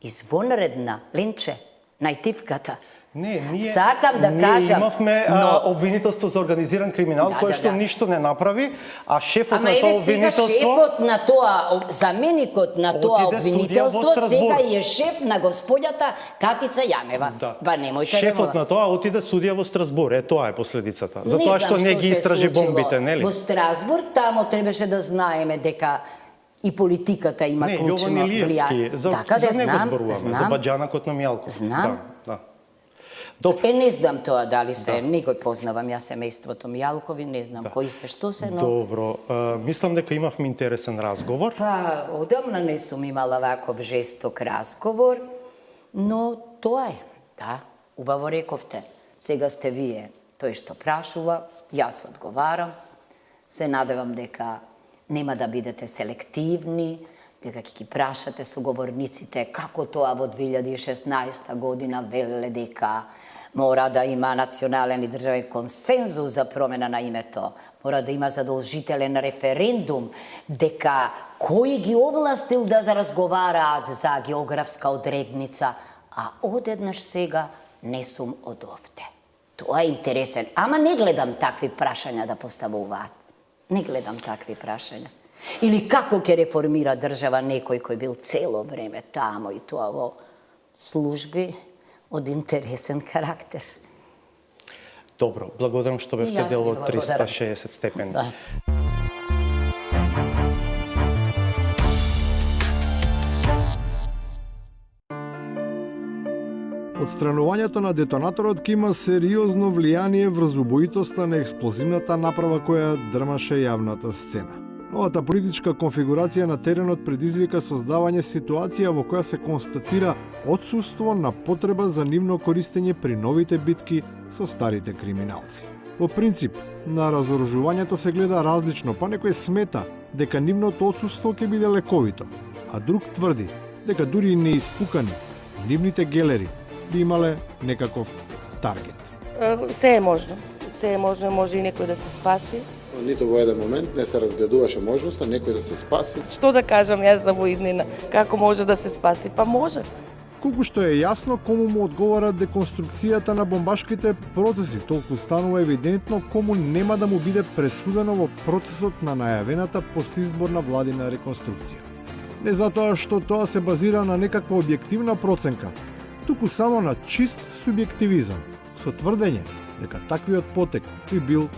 извонредна, Ленче, најтивката. Не, сакам да кажам, имавме обвинителство за организиран криминал, кој што ништо не направи, а шефот на тоа обвинителство... Ама шефот на тоа, заменикот на тоа обвинителство, сега е шеф на господјата Катица Јанева. Ба немојте шефот на тоа отиде судија во Страсбур, тоа е последицата. Затоа што не ги истражи бомбите, нели? Во Страсбур, тамо требаше да знаеме дека и политиката има клучно влијание. Така да знам, за баџанакот на Мијалков. Знам. Не знам тоа дали се, не го познавам ја семејството Мијалкови, не знам кои се, што се, но... Добро, мислам дека имавме интересен разговор. Па, одамна не сум имала ваков жесток разговор, но тоа е, да, убаво рековте. Сега сте вие, тој што прашува, јас одговарам, се надевам дека нема да бидете селективни, дека ќе ги прашате соговорниците како тоа во 2016 година велеле дека мора да има национален и државен консензус за промена на името, мора да има задолжителен референдум, дека кој ги овластил да разговараат за географска одредница, а одеднаш сега не сум од овде. Тоа е интересен, ама не гледам такви прашања да поставуваат. Не гледам такви прашања. Или како ќе реформира држава некој кој бил цело време тамо и тоа во служби од интересен карактер. Добро, благодарам што бевте Јас дел ви од благодарам. 360 степени. Да. Отстранувањето на детонаторот ќе има сериозно влијание врз убоитоста на експлозивната направа која дрмаше јавната сцена. Новата политичка конфигурација на теренот предизвика создавање ситуација во која се констатира отсуство на потреба за нивно користење при новите битки со старите криминалци. Во принцип, на разоружувањето се гледа различно, па некој смета дека нивното отсуство ќе биде лековито, а друг тврди дека дури и неиспукани нивните гелери би имале некаков таргет. Се е можно. Се е можно, може и некој да се спаси. Ниту во еден момент не се разгледуваше можноста некој да се спаси. Што да кажам јас за воиднина? Како може да се спаси? Па може. Колку што е јасно кому му одговара деконструкцијата на бомбашките процеси, толку станува евидентно кому нема да му биде пресудено во процесот на најавената постизборна владина реконструкција. Не затоа што тоа се базира на некаква објективна проценка, туку само на чист субјективизам, со тврдење дека таквиот потек би бил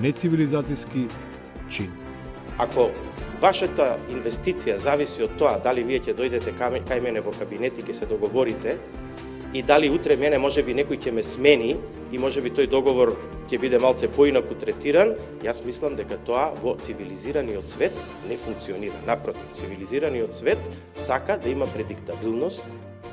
нецивилизацијски чин. Ако вашата инвестиција зависи од тоа дали вие ќе дојдете кај мене во кабинет и ќе се договорите и дали утре мене можеби некој ќе ме смени и можеби тој договор ќе биде малце поинаку третиран, јас мислам дека тоа во цивилизираниот свет не функционира. Напротив, цивилизираниот свет сака да има предиктабилност.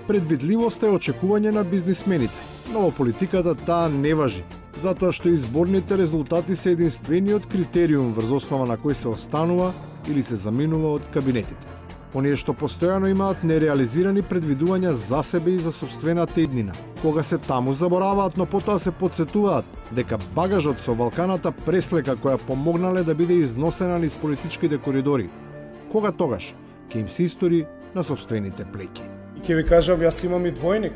Предвидливост е очекување на бизнисмените, но во политиката таа не важи, затоа што изборните резултати се единствениот критериум врз основа на кој се останува или се заминува од кабинетите. Оние што постојано имаат нереализирани предвидувања за себе и за собствената иднина. Кога се таму забораваат, но потоа се подсетуваат дека багажот со Валканата преслека која помогнале да биде износена низ политичките коридори, кога тогаш ќе им се истори на собствените плеќи. И ќе ви кажам, јас имам и двојник.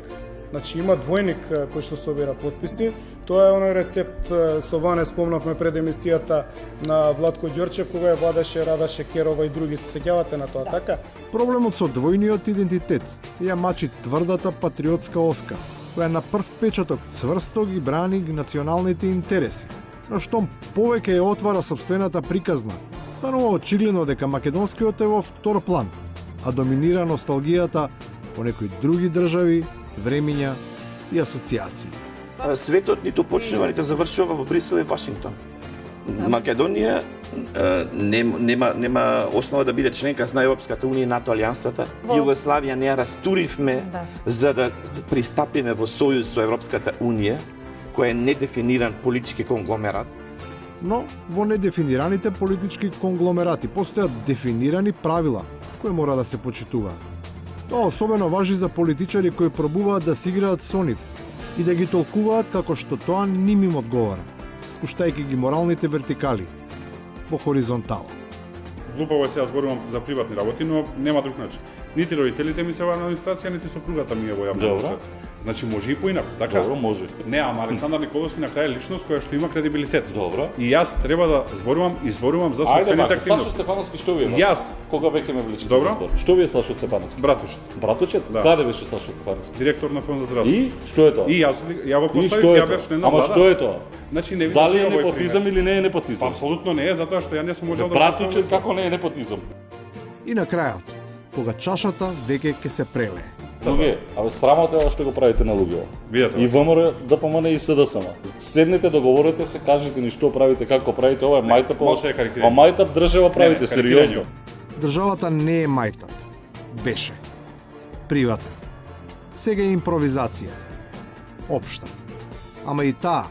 Значи има двојник кој што собира потписи. Тоа е оној рецепт, со Ване спомнавме пред емисијата на Владко Ѓорчев, кога ја владеше Рада Шекерова и други. Се сеќавате на тоа, така? Проблемот со двојниот идентитет ја мачи тврдата патриотска оска, која на прв печаток цврсто ги брани националните интереси. Но штом повеќе ја отвара собствената приказна, станува очигледно дека македонскиот е во втор план, а доминира носталгијата по некои други држави, времиња и асоциации. Светот ниту почнува, ниту завршува во Брисел и Вашингтон. Македонија нема основа да биде членка на Европската унија и НАТО алијансата. Југославија не ја растуривме за да пристапиме во сојуз со Европската унија, која е недефиниран политички конгломерат. Но во недефинираните политички конгломерати постојат дефинирани правила кои мора да се почитуваат. Тоа особено важи за политичари кои пробуваат да си играат со нив и да ги толкуваат како што тоа ним им одговара, спуштајќи ги моралните вертикали во хоризонтала. Глупаво е сега зборувам за приватни работи, но нема друг начин. Нити родителите ми се во администрација, нити сопругата ми е во јавна администрација. Значи може и поинаку, така? Добро, може. Не, ама Александар Николовски на крај е личност која што има кредибилитет. Добро. И јас треба да зборувам за собствените Сашо активности. Стефановски што ви е? Јас. Кога веќе ме вличите Добро. за збор? Што ви е Сашо Стефановски? Братушет, Братучет? Да. Каде беше Сашо Стефановски? директор на фонд за здравство. И што е тоа? И ја го И поставив, што е ја бев тоа? член на Ама влада. што е тоа? Значи не видиш Дали е овој непотизам пример. или не е непотизам? Апсолутно не е, затоа што ја не сум можел да Братучет како не е непотизам? И на крајот, кога чашата веќе ќе се прелее. Луѓе, абе срамота е ова што го правите на луѓе. Видете. И ВМРО, ДПМН и СДСМ. Седнете, договорете се, кажете ни што правите, како правите, ова е мајтап. Може да е карикирање. А мајтап држава правите, Не, сериозно. Државата не е мајтап. Беше. Приватен. Сега е импровизација. Општа. Ама и таа,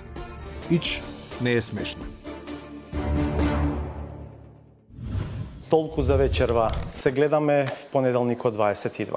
ич не е смешна. Толку за вечерва. Се гледаме в понеделник од 22.